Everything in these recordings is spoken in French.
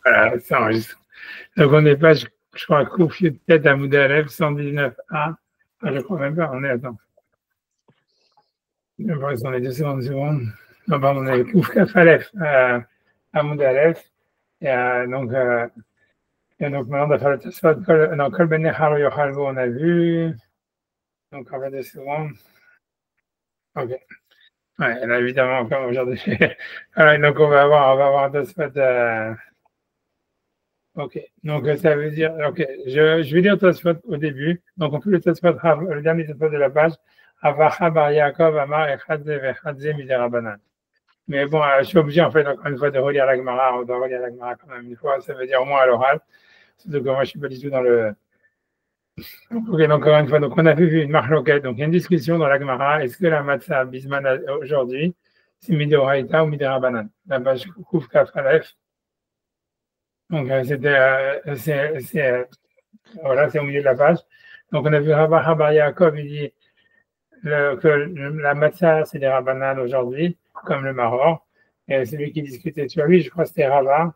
Voilà, ça enregistre. Donc, on n'est pas, je crois, Kouf peut-être à Moudalef 119A. Ah, je crois même pas, on est, attends. On est 2 secondes. Non, pardon, on est Kouf Kafalef à Moudalef. Et donc, maintenant, on va faire le test. Non, Kol Ben Nechar Yochalvo, on a vu. Donc, on va 2 secondes. OK. Ouais, là, évidemment, comme aujourd'hui. Voilà, donc, on va avoir un test. OK. Donc, ça veut dire, OK, je vais lire Tosfot au début. Donc, on fait le Tosfot, le dernier Tosfot de la page. Avacha bar Yaakov Amar Echadze Vechadze Miderabanan. Mais bon, je suis obligé, en fait, encore une fois, de relire la Gemara. On doit relire la Gemara quand même une fois. Ça veut dire au moins à l'oral. Surtout que moi, je suis pas du tout dans le. OK, donc, encore une fois, donc, on a vu une marloquette. Donc, il y a une discussion dans la Gemara. Est-ce que la matzah bisman aujourd'hui, c'est Midoraita ou Miderabanan? La page Kouf Kaf Aleph. Donc, voilà, c'est au milieu de la page. Donc, on a vu Rabba Bar Yaakov, il dit que la matzah, c'est des rabbanan aujourd'hui, comme le maror. Et celui qui discutait sur lui, je crois que c'était Rabba.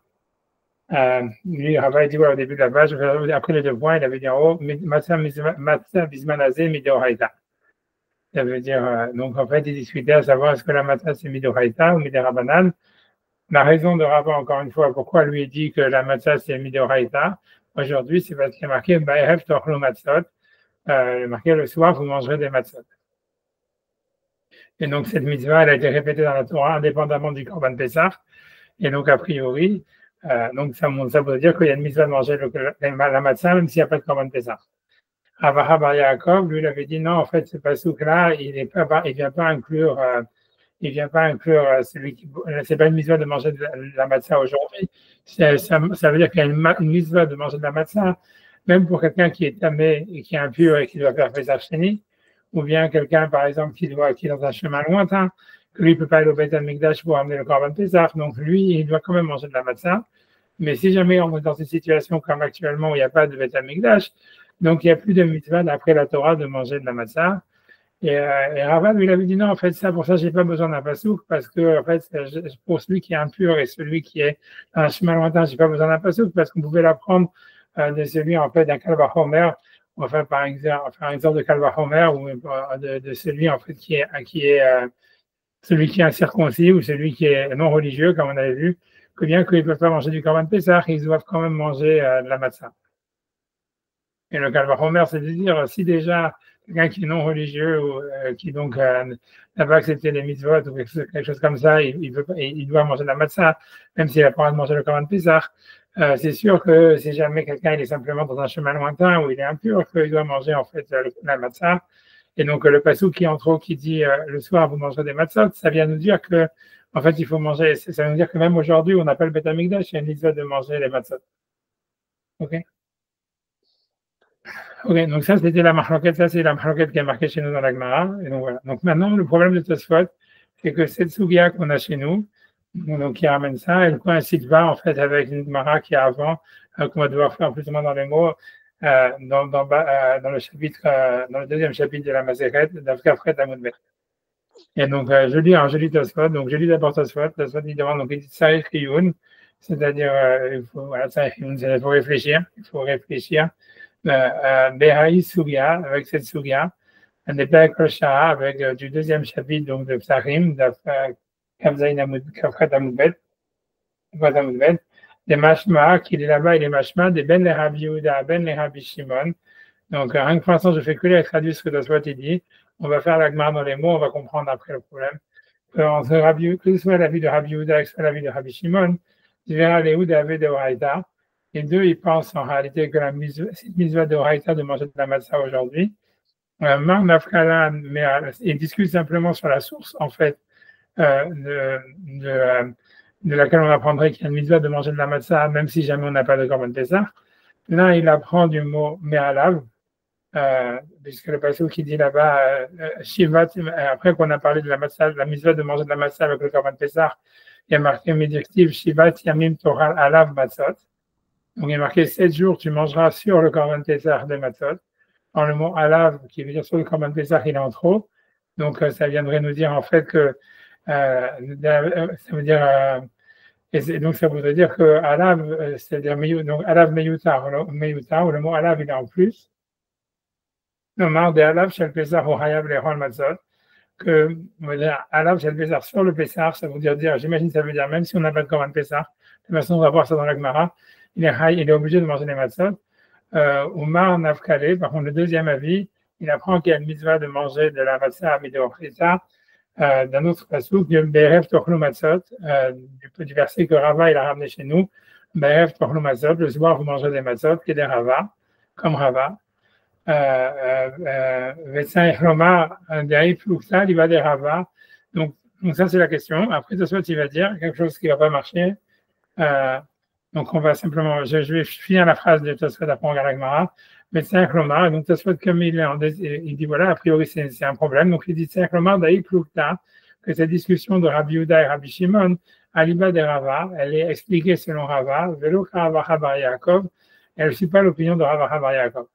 Lui, Rabba, il dit, voilà, au début de la page, après les 2 points, il avait dit, oh, matzah bismanazé midoraita. Ça veut dire, donc, en fait, il discutait à savoir est-ce que la matzah, c'est midoraita ou miderabanan. La raison de Rabba, encore une fois, pourquoi lui dit que la matzah, c'est midoraita, aujourd'hui, c'est parce qu'il y a marqué Ba'erev tochlo matzot. Marqué le soir, vous mangerez des matzot. Et donc, cette mitzvah, elle a été répétée dans la Torah indépendamment du Korban Pessah. Et donc, a priori, donc ça veut dire qu'il y a une mitzvah de manger la matzah, même s'il n'y a pas de Korban Pessah. Avaha Bar Yaakov, lui, il avait dit non, en fait, ce pasouk-là, il ne vient pas inclure. Celui qui. C'est pas une mitzvah de manger de la matzah aujourd'hui. Ça veut dire qu'il y a une mitzvah de manger de la matzah, même pour quelqu'un qui est tamé et qui est impur et qui doit faire Pesach Sheni, ou bien quelqu'un, par exemple, qui est dans un chemin lointain, que lui ne peut pas aller au Beit HaMikdash pour amener le Korban Pesach, donc lui, il doit quand même manger de la matzah. Mais si jamais on est dans une situation comme actuellement où il n'y a pas de Beit HaMikdash, donc il n'y a plus de mitzvah d'après la Torah de manger de la matzah. Et Ravad lui avait dit non, en fait, pour ça, j'ai pas besoin d'un pasouk, parce que, en fait, pour celui qui est impur et celui qui est dans un chemin lointain, j'ai pas besoin d'un pasouk, parce qu'on pouvait l'apprendre de celui, en fait, d'un Kalvachomer, enfin, par exemple de Kalvachomer, ou de celui, en fait, qui est celui qui est incirconcis, ou celui qui est non religieux, comme on avait vu, que bien qu'ils ne peuvent pas manger du Korban Pessah, ils doivent quand même manger de la matzah. Et le Kalvachomer, c'est de dire, si déjà, quelqu'un qui est non religieux ou qui donc n'a pas accepté les mitzvot ou quelque chose comme ça, il doit manger de la matzah, même s'il n'a pas le droit de manger le Korban Pessah. C'est sûr que si jamais quelqu'un il est simplement dans un chemin lointain où il est impur, qu'il doit manger en fait la matzah. Et donc le pasouk qui entre qui dit le soir vous mangerez des matzot, ça vient nous dire que en fait il faut manger. Ça veut nous dire que même aujourd'hui on appelle Beit HaMikdash, il y a une mitzvah de manger les matzot. Ok. Ok, donc ça c'était la marloquette, ça c'est la marloquette qui est marquée chez nous dans la Gemara. Et donc voilà. Donc maintenant le problème de Tosfot, c'est que cette sugia qu'on a chez nous, donc qui ramène ça, elle coïncide pas en fait avec une Gemara qui est avant, qu'on va devoir faire plus ou moins dans les mots, dans le chapitre, dans le 2e chapitre de la Maseret, d'Avkafret Amoudbet. Et donc je lis Tosfot, donc je lis d'abord Tosfot il demande donc il dit Sarich Kiyun, c'est-à-dire il faut réfléchir, Behaï Sugia, avec cette Sugia, un épée Shah, avec du 2e chapitre donc de Psachim, Kafzaïn Kafret Amoudbet, des Mashma, qui est là-bas, et les Mashma, des Ben le Rabbi Yehuda, Ben le Rabbi Shimon. Donc, rien que pour l'instant, je fais que les traduire ce que Tosfot dit. On va faire la Gemara dans les mots, on va comprendre après le problème. Que ce soit l'avis de Rabbi Yehuda, que ce soit l'avis de Rabbi Shimon, tu verras les Yehuda avait de Oraïta. Les deux, ils pensent en réalité que cette mitzvah de Oraïta de manger de la matzah aujourd'hui. Mar Nafkalan, mais ils discutent simplement sur la source, en fait, de laquelle on apprendrait qu'il y a une mitzvah de manger de la matzah, même si jamais on n'a pas de Korban Pessah. Là, il apprend du mot Me'alav, puisque le passage qui dit là-bas, Shivat, après qu'on a parlé de la matzah, la mitzvah de manger de la matzah avec le Korban Pessah, il y a marqué médiactif Shivat Yamim Toral Alav Matzot. Donc il est marqué 7 jours, tu mangeras sur le Korban Pessah des matzot. En le mot Alav, qui veut dire sur le Korban Pessah, il est en trop. Donc ça viendrait nous dire en fait que ça veut dire Et donc, ça voudrait dire que alav, c'est-à-dire donc alav meyutar, ou le mot alav, il est en plus. Nomar de alav shel pesach ou hayav lehol matzot, que alav shel pesach sur le pesach, ça veut dire, j'imagine, ça veut dire, même si on n'a pas de corban pesach, de toute façon, on va voir ça dans la Gemara, il est obligé de manger les matzot. Oumar nafkale, par contre, le deuxième avis, il apprend qu'il y a une mitzvah de manger de la matzah à midorchita, d'un autre pasuk, Be'erev tochlu matzot, du verset que Rava il a ramené chez nous, Be'erev tochlu matzot, le soir vous mangez des matzot, qui est des Rava, comme Rava. Vetsin echlomar, derrière Flukta, il va des Rava. Donc ça c'est la question. Après, de suite, il va dire quelque chose qui ne va pas marcher. Donc on va simplement, je vais finir la phrase de Tosfot après on regarde la Gemara. Vetsin echlomar, donc Tosfot comme il dit voilà, a priori c'est un problème. Donc il dit Vetsin echlomar, derrière Flukta, que cette discussion de Rabbi Yehuda et Rabbi Shimon, Aliba de Rava, elle est expliquée selon Rava, Velo Rava Bar Yaakov, elle ne suit pas l'opinion de Rava Bar Yaakov.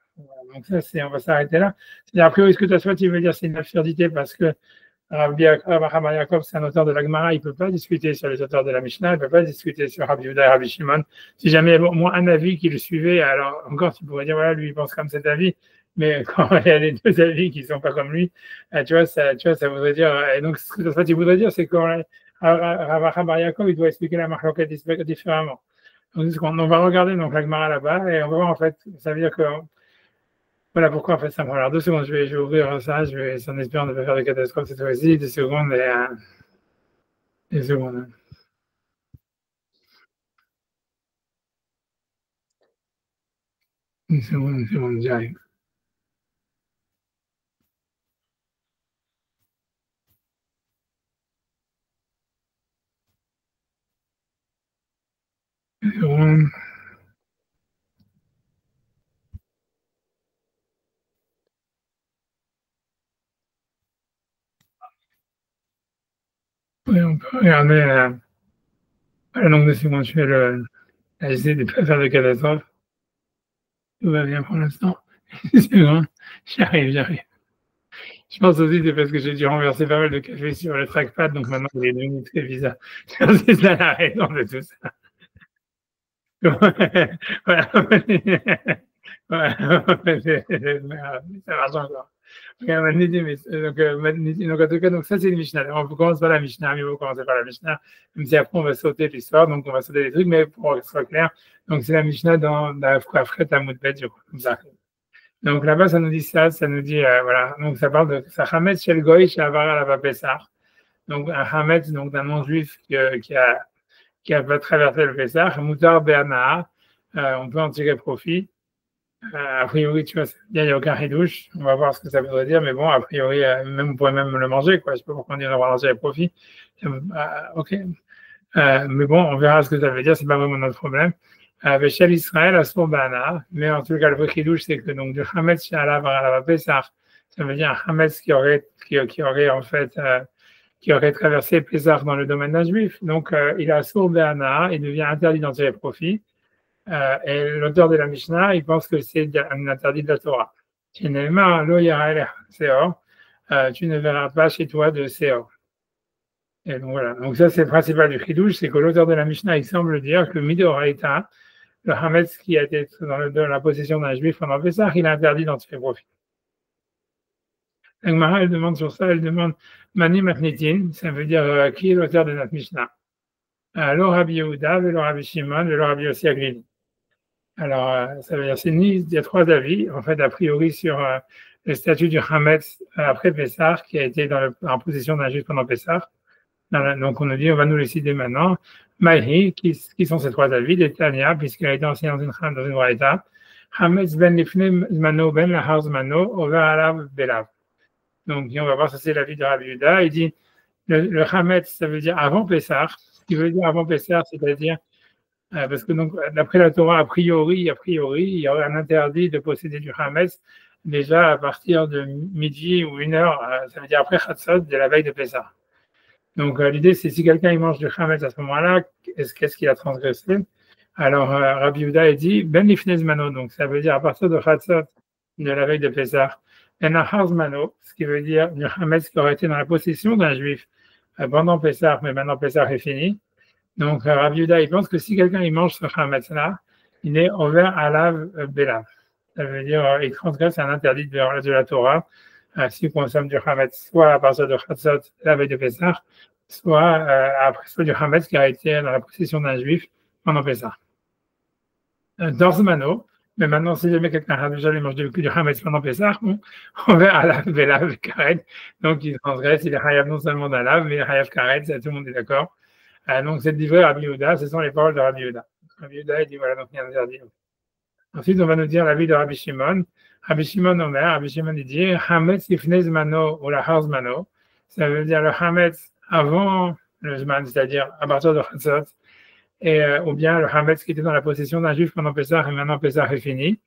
Donc ça, on va s'arrêter là. C'est a priori ce que tu as soit, il veut dire c'est une absurdité parce que Rabbi Yaakov, c'est un auteur de la Gemara, il ne peut pas discuter sur les auteurs de la Mishnah, il ne peut pas discuter sur Rabbi Yehuda et Rabbi Shimon. Si jamais il y avait au moins un avis qui le suivait, alors encore tu pourrais dire voilà, lui il pense comme cet avis, mais quand il y a les deux avis qui ne sont pas comme lui, tu vois, ça voudrait dire. Et donc ce que il voudrait dire, c'est que Rabbi Yaakov, il doit expliquer la marloquette différemment. Donc on va regarder donc la Gemara là-bas et on va voir en fait, ça veut dire que voilà pourquoi en fait ça me prend. Alors 2 secondes, je vais ouvrir ça, en espérant ne pas faire de catastrophe cette fois-ci. 2 secondes et 2 secondes. 1 seconde, j'arrive. Une seconde. Oui, on peut regarder le nombre de secondes. Je vais essayer de ne pas faire de catastrophe. Tout va bien pour l'instant. 1 seconde. J'arrive. Je pense aussi que c'est parce que j'ai dû renverser pas mal de café sur le trackpad, donc maintenant il est devenu très bizarre. C'est ça la raison de tout ça. Voilà. Ça marche encore. Donc, en tout cas, donc ça c'est le Mishnah. On commence par la Mishnah, mais on commencer par la Mishnah, même si après on va sauter l'histoire, donc on va sauter les trucs, mais pour que ce soit clair, donc c'est la Mishnah dans la Fret à Moudbet, je crois, comme ça. Donc là-bas, ça nous dit ça, nous dit, voilà, donc ça parle de ça, Hametz Shel Goy Shavara Lava Pessah. Donc un Hametz, donc d'un non-juif qui a pas traversé le Pessah, Moutar Be'ana, on peut en tirer profit. A priori, tu vois, il n'y a aucun ridouche. On va voir ce que ça voudrait dire, mais bon, a priori, même, on pourrait même le manger, quoi. Je ne sais pas pourquoi on dit avoir lancé les profits. Ok. Mais bon, on verra ce que ça veut dire, c'est pas vraiment notre problème. Véchel Israël, Asur Bana, mais en tout cas, le vrai ridouche, c'est que donc, du Hametz Shala Varala Pessah, ça veut dire un Hametz qui aurait en fait, qui aurait traversé Pessah dans le domaine d'un juif. Donc, il a Asur Bana, il devient interdit d'en tirer profit. Et l'auteur de la Mishnah, il pense que c'est un interdit de la Torah. Tu ne verras pas chez toi de Seor. Et donc voilà. Donc ça, c'est le principal du Chidouche, c'est que l'auteur de la Mishnah, il semble dire que Midoraita, le Hametz qui a été dans la possession d'un juif pendant Pessah, il a interdit d'en tirer profit. Donc Mara, elle demande sur ça, elle demande Mani Matnitin, ça veut dire qui est l'auteur de notre Mishnah. Le Rabbi Yehuda, le Rabbi Shimon, le Rabbi Yossi Aglini. Alors, ça veut dire il y a 3 avis, en fait, a priori, sur le statut du Hametz après Pessah, qui a été en possession d'un juif pendant Pessah. Donc, on nous dit, on va nous les citer maintenant. Maïhi, qui sont ces 3 avis, des Tania, puisqu'il a été enseigné dans une Braïta. Hametz ben lifne zmano ben lahar zmano, over alav belav. Donc, on va voir, ça c'est l'avis de Rabbi Yehuda. Il dit, le Hametz, ça veut dire avant Pessah. Ce qui veut dire avant Pessah, c'est-à-dire parce que donc, d'après la Torah, a priori, il y aurait un interdit de posséder du Hametz déjà à partir de midi ou 1 heure, ça veut dire après Chatzot, de la veille de Pessah. Donc l'idée, c'est si quelqu'un il mange du Hametz à ce moment-là, qu'est-ce qu'il a transgressé? Alors Rabbi Yehuda dit Ben Lifnez Mano, donc ça veut dire à partir de Chatzot, de la veille de Pessah, En Ahaz Mano, ce qui veut dire du Hametz qui aurait été dans la possession d'un juif pendant Pessah, mais maintenant Pessah est fini. Donc, Rabbi Yehuda, il pense que si quelqu'un il mange ce chametz-là, il est ouvert à la belav. Ça veut dire il transgresse un interdit de la Torah s'il consomme du chametz, soit à partir de Chatzot, la veille de Pessah, soit après soit du chametz qui a été dans la possession d'un juif pendant Pessah. Dorzmano, mais maintenant, si jamais quelqu'un a déjà mange du chametz pendant Pessah, on verra à la belav karet. Donc, il transgresse, il est chayav non seulement d'un lave, mais il est chayav karet, tout le monde est d'accord. Donc, c'est livré à Rabbi Yehuda, ce sont les paroles de Rabbi Yehuda. Rabbi Yehuda, il dit voilà, donc il y a un interdit. Ensuite, on va nous dire l'avis de Rabbi Shimon. Rabbi Shimon Omer, Rabbi Shimon il dit Hametz ifnei zmano ou lahar zmano. Ça veut dire le Hametz avant le Zman, c'est-à-dire à partir de Chatzot, ou bien le Hametz qui était dans la possession d'un juif pendant Pessah et maintenant Pessah est fini.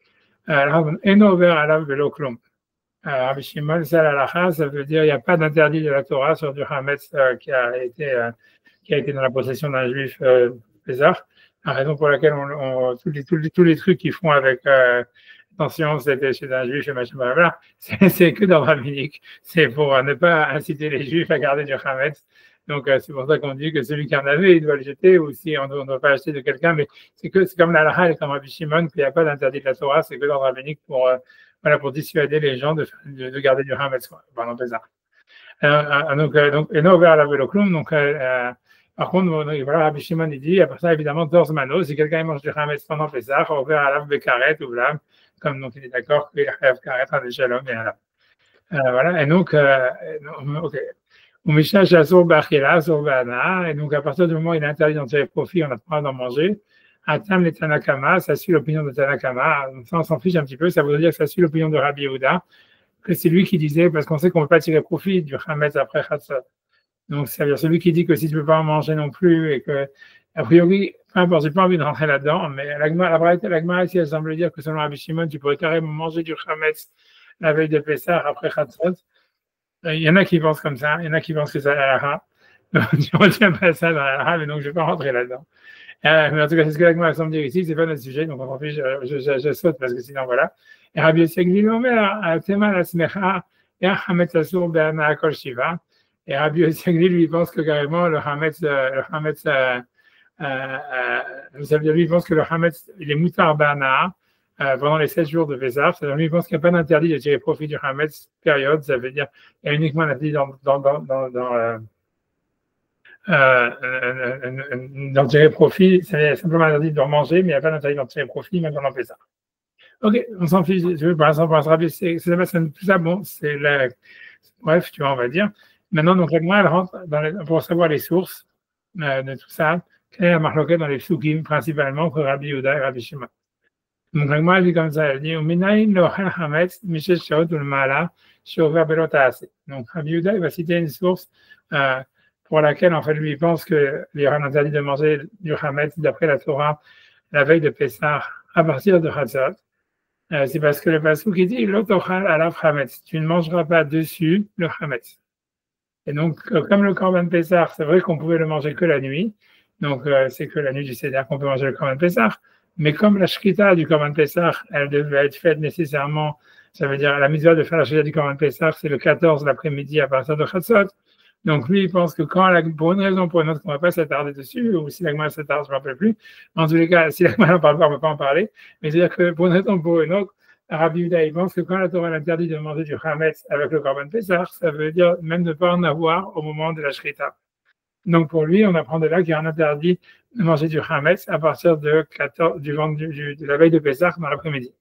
Eno over alav velo klum. Rabbi Shimon, c'est la lacha, ça veut dire il n'y a pas d'interdit de la Torah sur du Hametz qui a été dans la possession d'un juif Pessah. La raison pour laquelle tous les trucs qu'ils font avec attention, c'était chez un juif et machin, blablabla, c'est que dans rabbinique. C'est pour ne pas inciter les juifs à garder du chametz. Donc, c'est pour ça qu'on dit que celui qui en avait, il doit le jeter, ou si on ne doit pas acheter de quelqu'un, mais c'est comme la halakha et comme Rabbi Shimon, qu'il n'y a pas d'interdit de la Torah, c'est que dans rabbinique pour dissuader les gens de garder du chametz pendant Pessah. Donc, et non ouvert à la véloklum, donc, par contre, voilà, Rabbi Shimon il dit, après ça, évidemment, dorzmano, si quelqu'un mange du chametz pendant Pessah, on ouvert à la bekaret ou blam, comme donc il est d'accord qu'il y a karet à l'échelon et à la. Voilà, et donc, ok. Ou Mishnah Shasur Bachila, sur Bana, et donc à partir du moment où il est interdit d'en tirer profit, on a le droit d'en manger. Atam les Tanakama, ça suit l'opinion de Tanakama, ça on s'en fiche un petit peu, ça veut dire que ça suit l'opinion de Rabbi Yehuda, que c'est lui qui disait, parce qu'on sait qu'on ne peut pas tirer profit du chametz après Chatzot. Donc, ça veut dire celui qui dit que si tu ne peux pas en manger non plus et que, a priori, peu importe, j'ai pas envie de rentrer là-dedans, mais la Gemara ici, elle semble dire que selon Rabbi Shimon, tu pourrais carrément manger du chametz la veille de Pessah après Chatzot. Il y en a qui pensent comme ça, il y en a qui pensent que c'est la halakha. Donc, je ne retiens pas ça dans la halakha, mais donc je ne vais pas rentrer là-dedans. Mais en tout cas, c'est ce que la Gemara semble dire ici, c'est pas notre sujet, donc on s'en fiche, je saute parce que sinon, voilà. Et Rabbi Yosef dit, Tema la smecha, ya chametz asur be'ana kol shiva. Et Rabbi Yosef lui pense que carrément le chametz, ça veut dire lui pense que le chametz, il est moutar be'ana pendant les 7 jours de Pessah. Ça veut dire lui pense qu'il n'y a pas d'interdit de tirer profit du chametz période. Ça veut dire il y a uniquement un interdit d'en tirer profit. C'est simplement interdit de manger, mais il n'y a pas d'interdit d'en tirer profit même pendant Pessah. Ok, on s'en fiche. Je veux pour l'instant pour Rabbi, c'est plus ça. Bon, bref, tu vois, on va dire. Maintenant, donc, la Gemara, elle rentre pour savoir les sources de tout ça. Quelle est la marloquette dans les psukim, principalement, pour Rabbi Yehuda et Rabbi Shimon. Donc, la Gemara, elle dit comme ça, elle dit, donc, Rabbi Yehuda, il va citer une source pour laquelle, en fait, lui, il pense qu'il y aura un interdit de manger du chametz d'après la Torah la veille de Pessah à partir de Chatzot. C'est parce que le pasuk qui dit, l'otochal alav chametz, tu ne mangeras pas dessus le chametz. Et donc, comme le Korban Pessah, c'est vrai qu'on pouvait le manger que la nuit. Donc, c'est que la nuit du Seder qu'on peut manger le Korban Pessah. Mais comme la Shrita du Korban Pessah, elle devait être faite nécessairement, ça veut dire la mitzvah de faire la Shrita du Korban Pessah, c'est le 14 l'après-midi à partir de Chatzot. Donc, lui, il pense que pour une raison ou pour une autre, qu'on ne va pas s'attarder dessus, ou si la Gemara s'attarde, je ne me rappelle plus. En tous les cas, si la Gemara n'en parle pas, on ne peut pas en parler. Mais c'est-à-dire que pour une raison ou pour une autre, Rabbi Yehuda, il pense que quand la Torah l'interdit de manger du chametz avec le Korban Pessah, ça veut dire même ne pas en avoir au moment de la Shrita. Donc pour lui, on apprend de là qu'il y a un interdit de manger du chametz à partir de la veille de Pessah dans l'après-midi.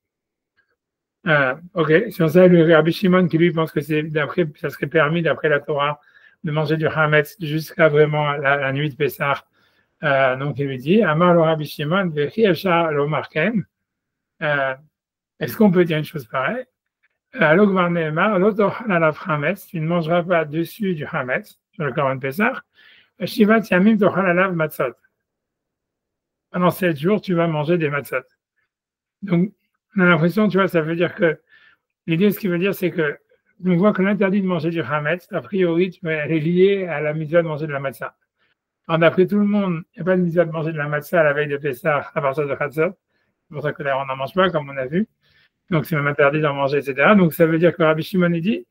Ok, sur ça, le Rabbi Shimon qui lui pense que ça serait permis d'après la Torah de manger du chametz jusqu'à vraiment la nuit de Pessah. Donc il lui dit, Amar le Rabbi Shimon, Vechi Eshar lo Marken. Est-ce qu'on peut dire une chose pareille? Tu ne mangeras pas dessus du chametz sur le Korban Pessah. Shivat Yamim tochal alav matzot. Pendant 7 jours, tu vas manger des matzot. Donc, on a l'impression, tu vois, ça veut dire que l'idée, ce qui veut dire, c'est que on voit que l'interdit de manger du chametz, a priori, elle est liée à la mitzvah de manger de la matzah. Alors, d'après tout le monde, il n'y a pas de mitzvah de manger de la matzah à la veille de Pessah à partir de Chatzot. C'est pour ça que d'ailleurs, on n'en mange pas, comme on a vu. Donc, c'est même interdit d'en manger, etc. Donc, ça veut dire que Rabbi Shimon dit,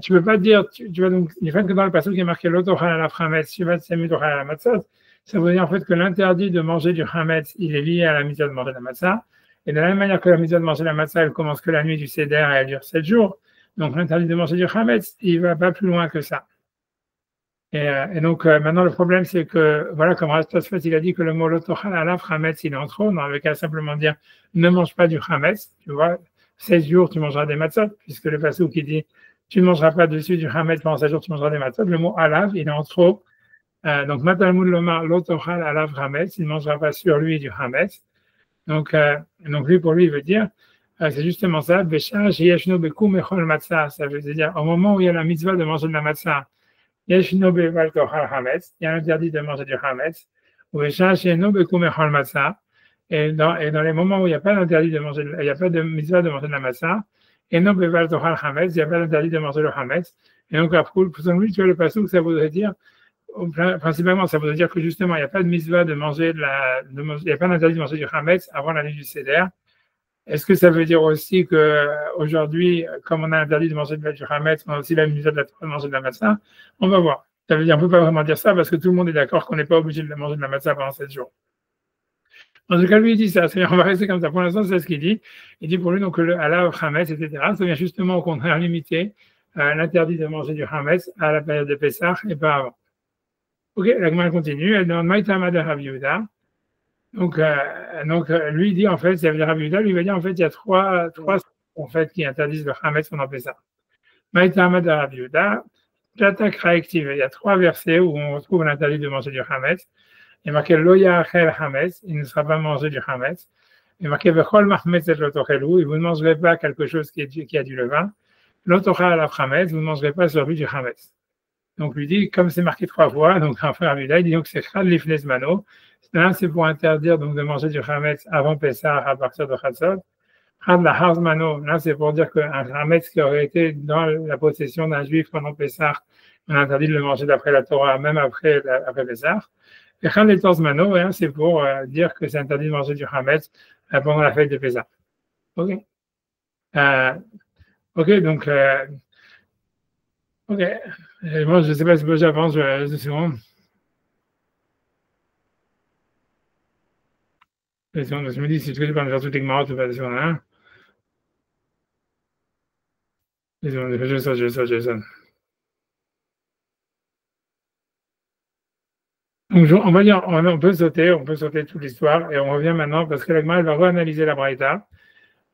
tu ne peux pas dire, tu vois, donc, il fait que dans le passage qui est marqué l'autochal à la chametz, shivat samid tochal à la matzot, Ça veut dire en fait que l'interdit de manger du hametz, il est lié à la mitzvah de manger la matzah. Et de la même manière que la mitzvah de manger la matzah, elle commence que la nuit du seder et elle dure 7 jours. Donc l'interdit de manger du hametz, il va pas plus loin que ça. Et donc maintenant le problème c'est que voilà, comme Rastasfet il a dit que le mot lotochal alaf hametz il est en trop, on avait qu'à simplement dire ne mange pas du hametz, tu vois, 16 jours tu mangeras des matzot, puisque le passage qui dit tu ne mangeras pas dessus du hametz pendant 16 jours tu mangeras des matzot, le mot alaf il est en trop. Donc Matalmud Lomar lotochal alaf hametz, il ne mangera pas sur lui du hametz. Donc lui pour lui il veut dire c'est justement ça, ça veut dire au moment où il y a la mitzvah de manger de la matzah. Il y a l'interdit de manger du hametz. Et dans les moments où il n'y a pas d'interdit de manger, il n'y a pas de mitzvah de manger de la matzah, et non beval tochal hametz, il n'y a pas d'interdit de manger le hametz. Et donc, pour lui, tu vois, le passage, ça voudrait dire, principalement, ça voudrait dire que justement, il n'y a pas de mitzvah de manger il n'y a pas d'interdit de manger du hametz avant la nuit du seder. Est-ce que ça veut dire aussi que aujourd'hui, comme on a interdit de manger du hametz, on a aussi la mitzvah de manger de la matzah? On va voir. Ça veut dire, on ne peut pas vraiment dire ça parce que tout le monde est d'accord qu'on n'est pas obligé de manger de la matzah pendant 7 jours. En tout cas, lui, il dit ça. On va rester comme ça. Pour l'instant, c'est ce qu'il dit. Il dit pour lui, donc, le halal, hametz, etc., ça vient justement au contraire limiter l'interdit de manger du hametz à la période de Pessah et pas avant. Ok, la Gemara continue. Elle demande Maïtama de Rav Yehuda. Donc, lui, il dit, en fait, ça veut dire Rav Yehuda, lui, va dire, en fait, il y a trois en fait, qui interdisent le hametz pendant Pessah. Maïtama de Rav Yehuda, l'attaque réactive. Il y a 3 versets où on retrouve l'interdit de manger du hametz. Il est marqué Lo ya'achel hametz, il ne sera pas mangé du hametz. Il est marqué Vechol mahmetz et lotochelu, et vous ne mangerez pas quelque chose qui a du levain. Lotochel alaf hametz, vous ne mangerez pas sur lui du hametz. Donc lui dit, comme c'est marqué 3 fois, donc un frère Abida, il dit donc c'est chad lifnez mano. Là, c'est pour interdire donc de manger du hametz avant Pessah à partir de Chatzot. Chad la harz mano, là c'est pour dire qu'un hametz qui aurait été dans la possession d'un juif pendant Pessah, on a interdit de le manger d'après la Torah, même après Pessah. Et Chad les Torzmano, c'est pour dire que c'est interdit de manger du hametz pendant la fête de Pessah. Ok. Ok, donc, ok. Moi, je ne sais pas si j'avance, 2 secondes. 2 secondes, je me dis, si tu veux pas me faire toutes les Gemara, tu vas 2 secondes, hein. 2 secondes, je sonne. Donc, on va dire, on peut sauter toute l'histoire et on revient maintenant parce que la Gemara, elle va réanalyser la Braïta.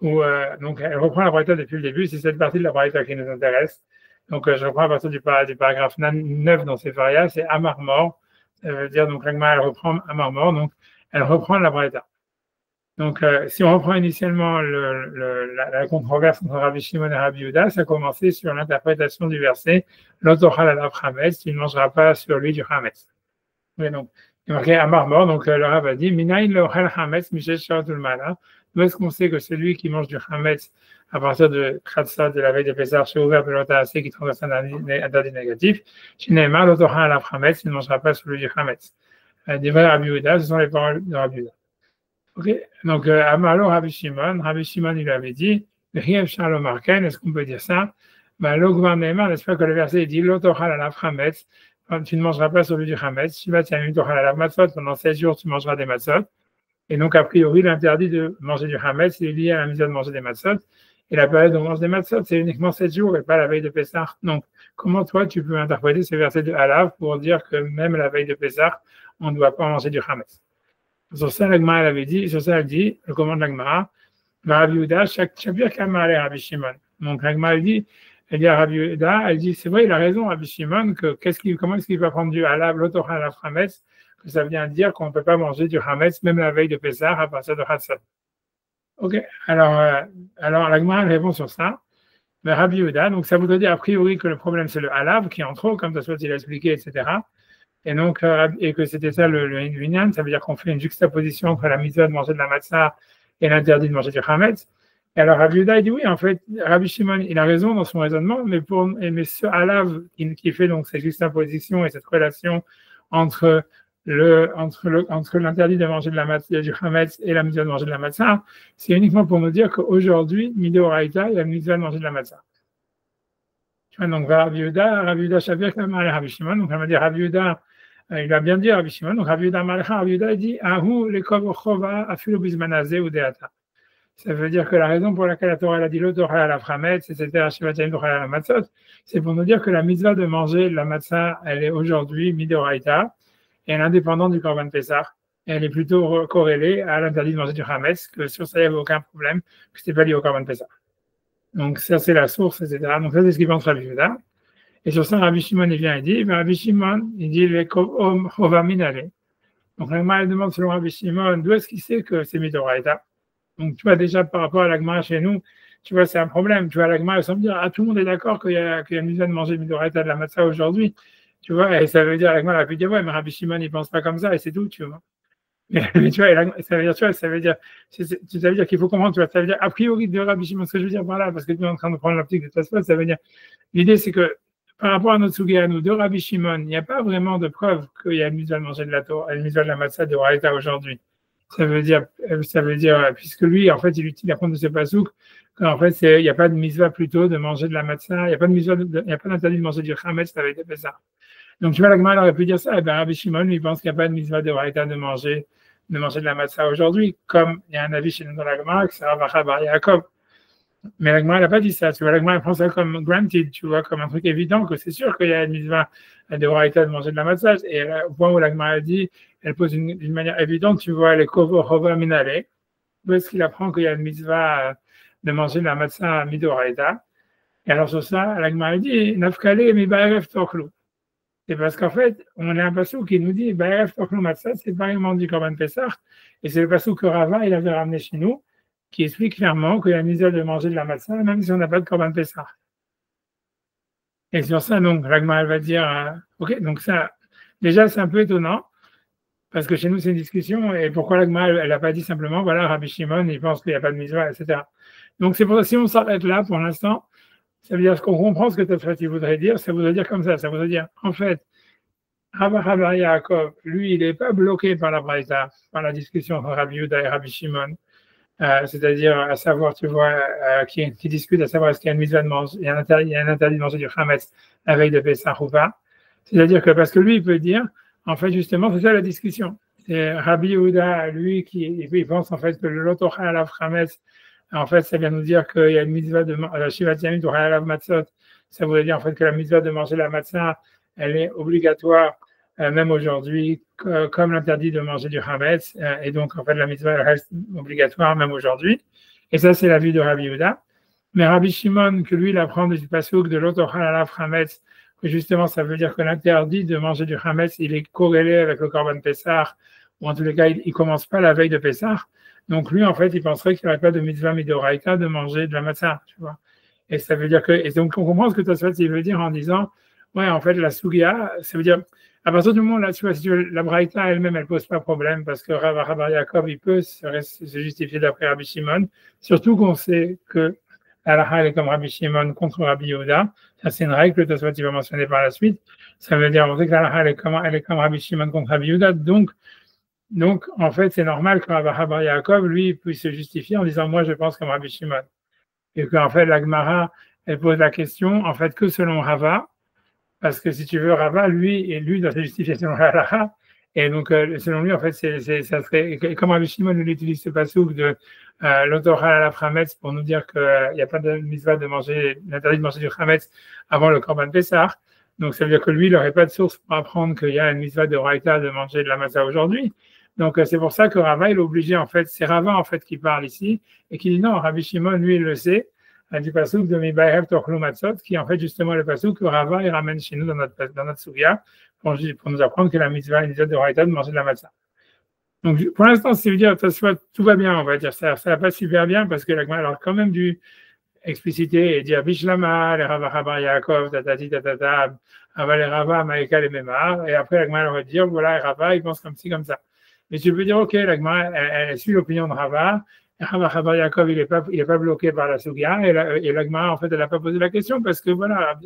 Donc, elle reprend la Braïta depuis le début, c'est cette partie de la Braïta qui nous intéresse. Donc, je reprends à partir du paragraphe 9 dans Sefaria, c'est Amar mort. Ça veut dire, donc, la Gemara, elle reprend Amar mort, donc, elle reprend la Braïta. Donc, si on reprend initialement la controverse entre Rabbi Shimon et Rabbi Yehuda, ça a commencé sur l'interprétation du verset L'otochal alaf hametz, tu ne mangeras pas sur lui du hametz. Oui, donc, il est marqué Amar mort, donc le Rav a dit Minaïn lochal hametz michel sharatul mala. D'où est-ce qu'on sait que celui qui mange du hametz à partir de Chatzot de la veille de Pessah, chez ouvert de l'Otahasé qui transgresse un interdit négatif, chez Neymar, l'otochal alaf hametz, il ne mangera pas sur lui du hametz. Des vrais Rabbi Yehuda, ce sont les paroles de Rabbi Yehuda. Ok, donc Amalo Rabbi Shimon, il avait dit, est-ce qu'on peut dire ça? Lo gvar neymar, n'est-ce pas que le verset dit L'otochal alaf hametz, tu ne mangeras pas sur lui du hametz, Shiva tiamim tochal alaf matzot, pendant 16 jours tu mangeras des matzot. Et donc a priori l'interdit de manger du hametz est lié à la mise de manger des matzot. Et la période où on mange des matzot, c'est uniquement 7 jours et pas la veille de Pessah. Donc comment toi tu peux interpréter ce verset de Halav pour dire que même la veille de Pessah, on ne doit pas manger du hametz? Sur ça, l'Agmara, elle avait dit, elle dit, le commande de l'Agmara, Rabbi Yehuda, Shabir Kamale Rabbi Shimon. Donc l'Agmara, elle dit à Rabbi Yehuda, elle dit, c'est vrai, il a raison, Rabbi Shimon, que comment est-ce qu'il va prendre du halav, l'otochal alaf hametz, que ça vient dire qu'on ne peut pas manger du hametz, même la veille de Pessah, à partir de Chatzot. Ok, alors l'Agmara, elle répond sur ça. Mais Rabbi Yehuda, donc ça voudrait dire a priori que le problème c'est le halav qui est en trop, comme ça il a expliqué, etc. Et donc, et que c'était ça le Inyan, ça veut dire qu'on fait une juxtaposition entre la mitzvah de manger de la matzah et l'interdit de manger du hametz. Et alors, Rabbi Yehuda, il dit oui, en fait, Rabbi Shimon, il a raison dans son raisonnement, mais ce halav qui fait donc cette juxtaposition et cette relation entre l'interdit de manger de la matzah, du hametz et la mitzvah de manger de la matzah, c'est uniquement pour nous dire qu'aujourd'hui, midoraita, il y a la mitzvah de manger de la matzah. Donc, Rabbi Yehuda, Shabir, Rabbi Shimon, donc on va dire Rabbi Yehuda, Il va bien dire Rabbi Shimon. Donc Rabbi Yehuda Malcha, Rabbi Yehuda dit Ahu lekov chova afilu bizmanazé ou deata. Ça veut dire que la raison pour laquelle la Torah a dit l'eau Torah à la frametz, etc., Torah à la matzot, c'est pour nous dire que la mitzvah de manger la matzah, elle est aujourd'hui midoraita et elle est indépendante du Korban Pessah. Elle est plutôt corrélée à l'interdit de manger du chametz, que sur ça, il n'y avait aucun problème, que ce n'était pas lié au Korban Pessah. Donc, ça, c'est la source, etc. Donc, ça, c'est ce qui pense Rabbi Yehuda. Et sur ça, Rabbi Shimon, il vient et dit, Rabbi Shimon, il dit, les chova minale. Donc, la Gemara demande selon Rabbi Shimon, d'où est-ce qu'il sait que c'est midoraita? Donc, tu vois, déjà, par rapport à la Gemara chez nous, tu vois, c'est un problème. Tu vois, la Gemara, elle semble dire, tout le monde est d'accord qu'il y a une mitzvah de manger midoraita de la matzah aujourd'hui. Tu vois, et ça veut dire, la Gemara a pu dire, ouais, mais Rabbi Shimon, il pense pas comme ça, et c'est tout, tu vois. Mais tu vois, ça veut dire, tu vois, ça veut dire qu'il faut comprendre, tu vois, ça veut dire, a priori, de Rabbi Shimon, ce que je veux dire par là, parce que tu es en train de prendre l'optique de Tosfot, ça veut dire, l'idée, c'est que, par rapport à notre Sugya, nous, de Rabbi Shimon, il n'y a pas vraiment de preuve qu'il y a une mitzvah de manger de la Torah, une mitzvah de la matzah de Raïta aujourd'hui. Ça veut dire, puisque lui, en fait, il apprend de ce pasouk, qu'en fait, il n'y a pas de mitzvah plutôt de manger de la matzah, il n'y a pas de mitzvah, il n'y a pas d'interdit de manger du chametz avec des Pessah. Donc, tu vois, la Gemara aurait pu dire ça, et bien, Rabbi Shimon, lui, pense qu'il n'y a pas de mitzvah de Raïta de manger de la matzah aujourd'hui, comme il y a un avis chez nous dans la Gemara, que c'est Ravacha Bar Yaakov. Mais la Gemara n'a pas dit ça, tu vois, la Gemara prend ça comme granted, tu vois, comme un truc évident, que c'est sûr qu'il y a une mitzvah de Raïta de manger de la matzah, et au point où la Gemara dit, elle pose d'une manière évidente, tu vois, les kovo chova minale, où est-ce qu'il apprend qu'il y a une mitzvah de manger de la matzah midoraïta. Et alors sur ça, la Gemara dit, nafkale mi ba'erev tochlu. C'est parce qu'en fait, on a un passage qui nous dit, ba'erev tochlu matzah, c'est pas vraiment du Korban Pessah, et c'est le passage que Rava, il avait ramené chez nous, qui explique clairement qu'il y a une mitzvah de manger de la matzah, même si on n'a pas de Korban Pessah. Et sur ça, donc, la Gemara, elle va dire, ok, donc ça, déjà, c'est un peu étonnant, parce que chez nous, c'est une discussion, et pourquoi la Gemara, elle n'a pas dit simplement, voilà, Rabbi Shimon, il pense qu'il n'y a pas de mitzvah, etc. Donc, c'est pour ça, si on s'arrête là, pour l'instant, ça veut dire qu'on comprend ce que Tosfot voudrait dire, ça voudrait dire comme ça voudrait dire, en fait, Ravacha Bar Yaakov, lui, il n'est pas bloqué par la Braïta, par la discussion entre Rabbi Yehuda et Rabbi Shimon, c'est-à-dire, à savoir, tu vois, qui discute à savoir est-ce qu'il y a une mitzvah de manger, il y a un interdit de manger du chametz la veille de Pessah ou pas. C'est-à-dire que, parce que lui, il peut dire, en fait, justement, c'est ça la discussion. C'est Rabbi Yehuda, lui, il pense, en fait, que le lotocha à la chametz, en fait, ça vient nous dire qu'il y a une mitzvah de Shivat Yamim ou Halav Matzot. Ça voudrait dire, en fait, que la mitzvah de manger la matzah, elle est obligatoire, même aujourd'hui, comme l'interdit de manger du chametz. Et donc, en fait, la mitzvah, elle reste obligatoire, même aujourd'hui. Et ça, c'est la vue de Rabbi Yehuda. Mais Rabbi Shimon, que lui, il apprend du pasouk de l'Otochal Alav Chametz, que justement, ça veut dire que l'interdit de manger du chametz, il est corrélé avec le Korban Pessah, ou en tous les cas, il ne commence pas la veille de Pessah. Donc, lui, en fait, il penserait qu'il n'y aurait pas de mitzvah midoraïta de manger de la matzah, tu vois. Et ça veut dire que, et donc, on comprend ce que Tosfot il veut dire en disant, ouais, en fait, la sugia, ça veut dire, à partir du moment là, tu vois, si tu veux, la braïta elle-même, elle pose pas problème parce que Rav Bar Yaakov, il peut se justifier d'après Rabbi Shimon, surtout qu'on sait que Alaha est comme Rabbi Shimon contre Rabbi Yehuda. Ça, c'est une règle que Tosfot il va mentionner par la suite. Ça veut dire, on sait que l'Alaha elle est comme Rabbi Shimon contre Rabbi Yehuda. Donc, en fait, c'est normal que Rav Bar Yaakov, lui, puisse se justifier en disant, moi, je pense comme Rabbi Shimon. Et qu'en fait, la Gemara, elle pose la question, en fait, que selon Rava, parce que si tu veux, Rava, lui doit se justifier selon Halacha. Et donc, selon lui, en fait, ça serait, comme Rabbi Shimon, il utilise ce pasouk de l'Otochal Alav Chametz pour nous dire qu'il n'y a pas de mitzvah de manger, l'interdit de manger du Chametz avant le Korban Pessah. Donc, ça veut dire que lui, il n'aurait pas de source pour apprendre qu'il y a une mitzvah de Raïta de manger de la matzah aujourd'hui. Donc, c'est pour ça que Rava, il est obligé, en fait, c'est Rava, en fait, qui parle ici et qui dit non, Rabbi Shimon, lui, il le sait. Du pasouk de Mibaev Tochlu Matzot, qui est en fait justement le pasouk que Rava il ramène chez nous dans notre Sugya pour nous apprendre que la mitzvah de Raïta de manger de la matzah. Donc pour l'instant, c'est dire tout va bien, on va dire ça va pas super bien parce que la Gemara a quand même dû expliciter et dire Bishlama, les Rava Bar Yaakov, tatati tatata, Ava les Rava, Maïka les Memar, et après la Gemara va dire voilà, Rava il pense comme ci, comme ça. Mais tu peux dire ok, la Gemara elle suit l'opinion de Rava. Rav Bar Yaakov, il est pas bloqué par la Sugya, et la Gemara, en fait, elle n'a pas posé la question, parce que voilà,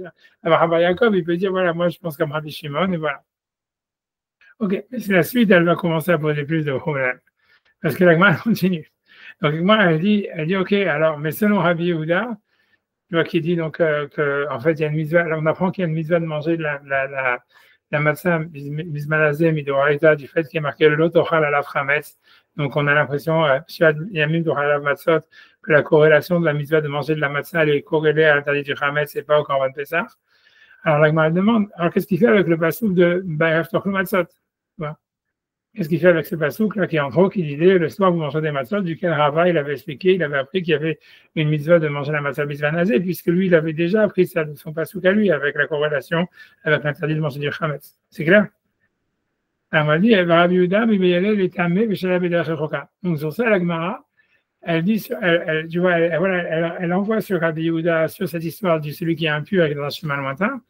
Rav Bar Yaakov, il peut dire, voilà, moi, je pense comme Rabbi Shimon, et voilà. Ok, mais c'est la suite, elle va commencer à poser plus de problèmes, parce que la Gemara continue. Donc, la Gemara, elle dit, ok, alors, mais selon Rabbi Yehuda, tu vois, qui dit donc, en fait, il y a une mitzvah, on apprend qu'il y a une mitzvah de manger de la matzah bismanazé midoraita, du fait qu'il y a marqué l'otochal à la frametz. Donc, on a l'impression, yamim dochalav matzot, que la corrélation de la mitzvah de manger de la matzah, elle est corrélée à l'interdit du chametz et pas au korban Pessah. Alors, la Gemara demande, alors qu'est-ce qu'il fait avec le passouk de Bayev Tochlu Matzot? Qu'est-ce qu'il fait avec ce passouk là qui en gros qui disait le soir vous mangez des matzot, duquel Rava il avait expliqué, il avait appris qu'il y avait une mitzvah de manger la matzah bisvanazé, puisque lui il avait déjà appris ça de son passouk à lui avec la corrélation avec l'interdit de manger du chametz. C'est clair? Alors on va dire Rabbi Yehuda les tamé donc sur ça la Gemara elle dit, tu vois, elle envoie sur Rabbi Yehuda sur cette histoire de celui qui est impur et dans un chemin lointain,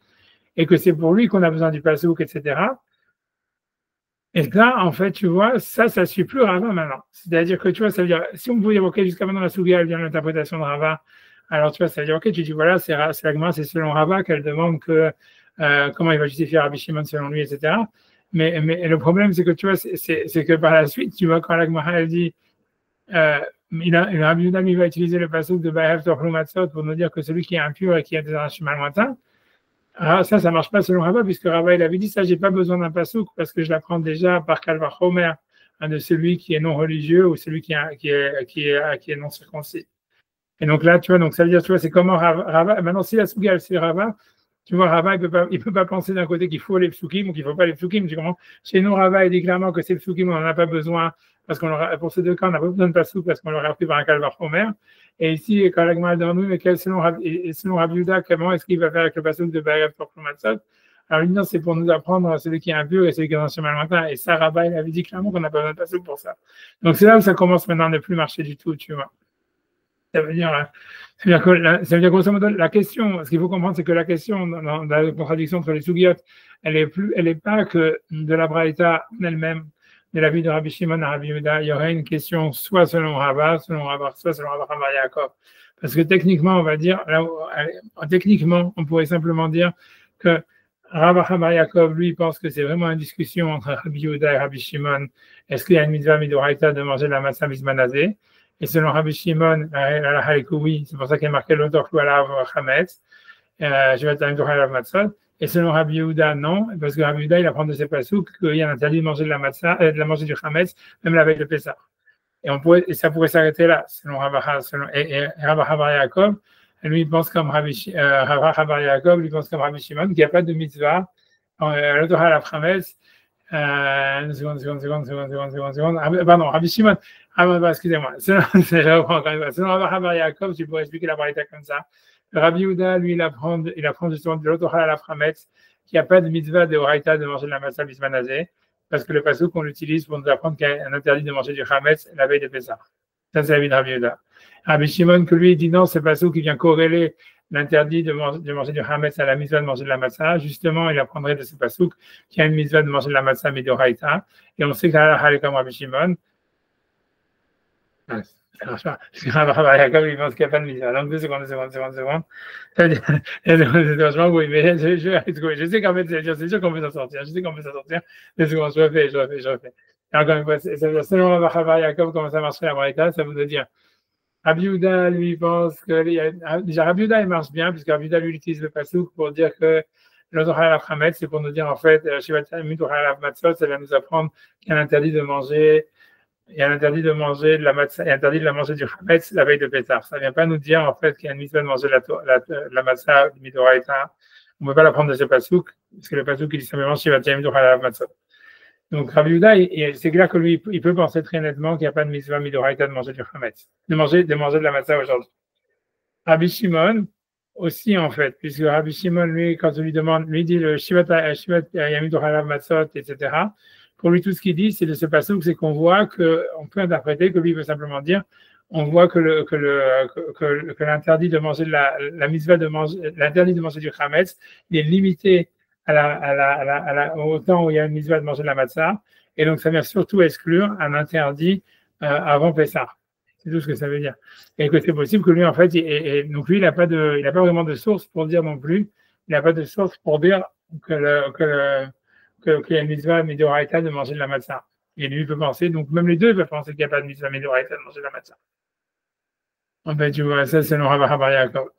et que c'est pour lui qu'on a besoin du passouk, etc. Et là, en fait, tu vois, ça suit plus Rava maintenant. C'est-à-dire que, tu vois, ça veut dire, si on pouvait évoquer jusqu'à maintenant la Sougia, elle vient de l'interprétation de Rava, alors tu vois, ça veut dire, ok, tu dis, voilà, c'est la Gemara, c'est selon Rava qu'elle demande que, comment il va justifier Rabbi Shimon selon lui, etc. Mais le problème, c'est que, tu vois, c'est que par la suite, tu vois, quand la Gemara, elle dit, Rabbi Yehuda, il va utiliser le passouk de Bayev Tochlu Matzot pour nous dire que celui qui est impur et qui est dans un chemin lointain, ah, ça ne marche pas selon Rava, puisque Rava, il avait dit ça, j'ai pas besoin d'un passouk parce que je l'apprends déjà par Kalva Chomer, de celui qui est non religieux ou celui qui est non circoncis. Et donc là, tu vois, donc ça veut dire, tu vois, c'est comment Rava, maintenant si la Souga, c'est Rava, tu vois, Rava, il peut pas penser d'un côté qu'il faut les psukim ou qu'il faut pas les psukim, tu comprends? Chez nous, Rava, il dit clairement que c'est psukim, on n'en a pas besoin, parce pour ces deux cas, on n'a pas besoin de passouk parce qu'on l'aurait appris par un Kalva Chomer. Et ici, quand la Gemara demande, mais selon Rabbi Yehuda, comment est-ce qu'il va faire avec le passouk de Bayev Tochlu Matzot? Alors, lui, non, c'est pour nous apprendre celui qui est impur et celui qui est dans le chemin lointain. Et ça, Rabbi, il avait dit clairement qu'on n'a pas besoin de passouk pour ça. Donc, c'est là où ça commence maintenant à ne plus marcher du tout, tu vois. Ça veut dire grosso modo, la question, ce qu'il faut comprendre, c'est que la question dans la contradiction entre les sougiotes, elle est pas que de la braïta en elle-même, de la vie de Rabbi Shimon à Rabbi Yehuda, il y aurait une question soit selon Rava, soit selon Rava Yaakov. Parce que techniquement, on va dire, techniquement, on pourrait simplement dire que Rava Yaakov, lui, pense que c'est vraiment une discussion entre Rabbi Yehuda et Rabbi Shimon. Est-ce qu'il y a une mitzvah midoraita de manger la matzah bismanazé? Et selon Rabbi Shimon, oui, c'est pour ça qu'il y a marqué l'autor alav chametz, je vais être un alav matzot. Et selon Rabbi Yehuda, non, parce que Rabbi Yehuda, il apprend de ses pasouks qu'il y a interdit de manger de la matzah, de la manger du chametz, même la veille de Pessah. Et ça pourrait s'arrêter là, selon Rabbi Yaakov. Lui, il pense comme Rabbi Yaakov, lui pense comme Rabbi Shimon, qu'il n'y a pas de mitzvah, l'autor alav chametz. Seconde. Pardon, Rabbi Shimon. Excusez-moi. Selon Rabbi Yaakov, tu pourrais expliquer la braïta comme ça. Rabbi Yehuda, lui, il apprend justement de l'autochal à la frametz, qu'il n'y a pas de mitzvah de braïta de manger de la matzah bismanazé, parce que le passouk, on l'utilise pour nous apprendre qu'il y a un interdit de manger du chametz la veille de Pessah. Ça, c'est la vie de Rabbi Yehuda. Rabbi Shimon, que lui, il dit non, c'est pas passouk qui vient corréler l'interdit de manger du hametz à la mitzvah de manger de la matzah. Justement, il apprendrait de ce passouk qu'il y a une mitzvah de manger de la matzah midoraita. Et on sait que la est comme Rabbi Shimon. Ça marche pas. Parce que Rabbi Yaakov, il pense qu'il n'y a pas de mitzvah. Donc, 2 secondes. Oui, mais je sais qu'en fait, c'est sûr qu'on peut s'en sortir. 2 secondes, je refais. Et encore une fois, selon Rabbi Yaakov, comment ça marcherait la braïta, ça voudrait dire Rabbi Yehuda, lui, pense que déjà Rabbi Yehuda, il marche bien, puisque Rabbi Yehuda, lui, utilise le passouk pour dire que l'autochal à la frametz, c'est pour nous dire, en fait, ça va nous apprendre qu'il y a un interdit de manger, de la matzah, il y a interdit de la manger du chametz la veille de Pessah. Ça ne vient pas nous dire, en fait, qu'il y a une mitzvah de manger la matzah midoraita. On ne peut pas l'apprendre de ce passouk, parce que le passouk, il dit simplement, Shivat Yamim Dochal à la matzah. Donc, Rabbi Yehuda, c'est clair que lui, il peut penser très nettement qu'il n'y a pas de mitzvah midoraita de manger du chametz, de manger de la matzah aujourd'hui. Rabbi Shimon, aussi, en fait, puisque Rabbi Shimon, lui, quand on lui demande, lui dit le Shivat Yamim Dochal matzot, etc. Pour lui, tout ce qu'il dit, c'est de ce passage, c'est qu'on voit qu'on peut interpréter que lui veut simplement dire, on voit que l'interdit de manger la mitzvah de manger, l'interdit de manger du chametz, il est limité au temps où il y a une mitzvah de manger de la matzah, et donc ça vient surtout exclure un interdit avant Pessah. C'est tout ce que ça veut dire. Et que c'est possible que lui, en fait, donc lui, il n'a pas vraiment de source pour dire non plus, il n'a pas de source pour dire qu'il y a une mitzvah midoraita de manger de la matzah. Et lui, il peut penser, donc même les deux peuvent penser qu'il n'y a pas de mitzvah midoraita de manger de la matzah. En fait, tu vois, ça, c'est le Rabbi Yaakov.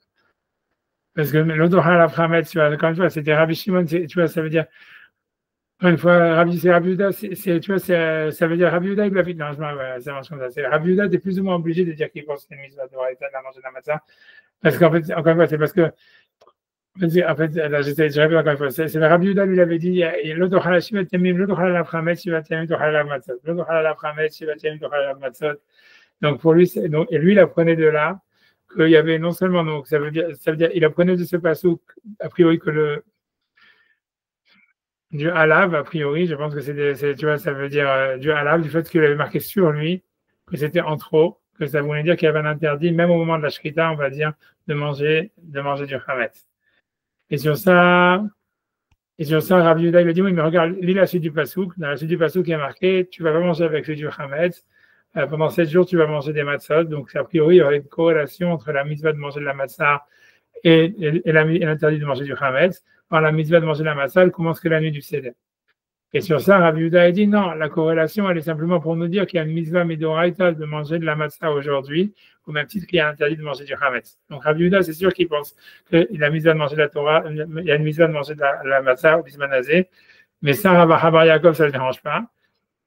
Parce que l'autre halaf Hametz, tu vois, encore une fois, c'était Rabbi Shimon, tu vois, ça veut dire, Une fois, c'est Rabbi Yehuda, tu vois, ça veut dire Rabbi Yehuda, il l'a fait. Non, ça marche comme ça. C'est Rabbi Yehuda, t'es plus ou moins obligé de dire qu'il pense qu'il y a une mise à Doraïta de la manger de la matzah. Parce qu'en fait, encore une fois, c'est parce que, en fait, là, je répète encore une fois, c'est le Rabbi Yehuda, lui, il avait dit, l'autre halachim et temim, l'autre halal aframet, shiva temim, l'autre halal matzot. L'autre halal aframet, shiva temim, l'autre halal matzot. Donc, pour lui, donc, et lui, il apprenait de là qu'il y avait non seulement, donc, ça veut dire, il apprenait de ce passouk, a priori, que du halav, a priori, je pense que tu vois, ça veut dire du halav, du fait qu'il avait marqué sur lui que c'était en trop, que ça voulait dire qu'il y avait un interdit, même au moment de la shrita, on va dire, de manger du chametz. Et sur ça, Rabbi Yehuda, il a dit, oui, mais regarde, lis la suite du pasouk. Dans la suite du pasouk, il y a marqué, tu vas pas manger avec du chametz. Pendant 7 jours, tu vas manger des matzot. Donc, a priori, il y aurait une corrélation entre la mitzvah de manger de la matzah et l'interdit de manger du chametz. Par la mitzvah de manger de la matzah, elle commence que la nuit du Seder. Et sur ça, Rabbi Yehuda a dit non, la corrélation, elle est simplement pour nous dire qu'il y a une mitzvah midoraita de manger de la matzah aujourd'hui, au même titre qu'il y a interdit de manger du chametz. Donc Rabbi Yehuda, c'est sûr qu'il pense qu'il a mitzvah de manger de la Torah, il y a une mitzvah de manger de la matzah au bisman hazé, mais ça, Rabbi Bar Yaakov, ça ne le dérange pas.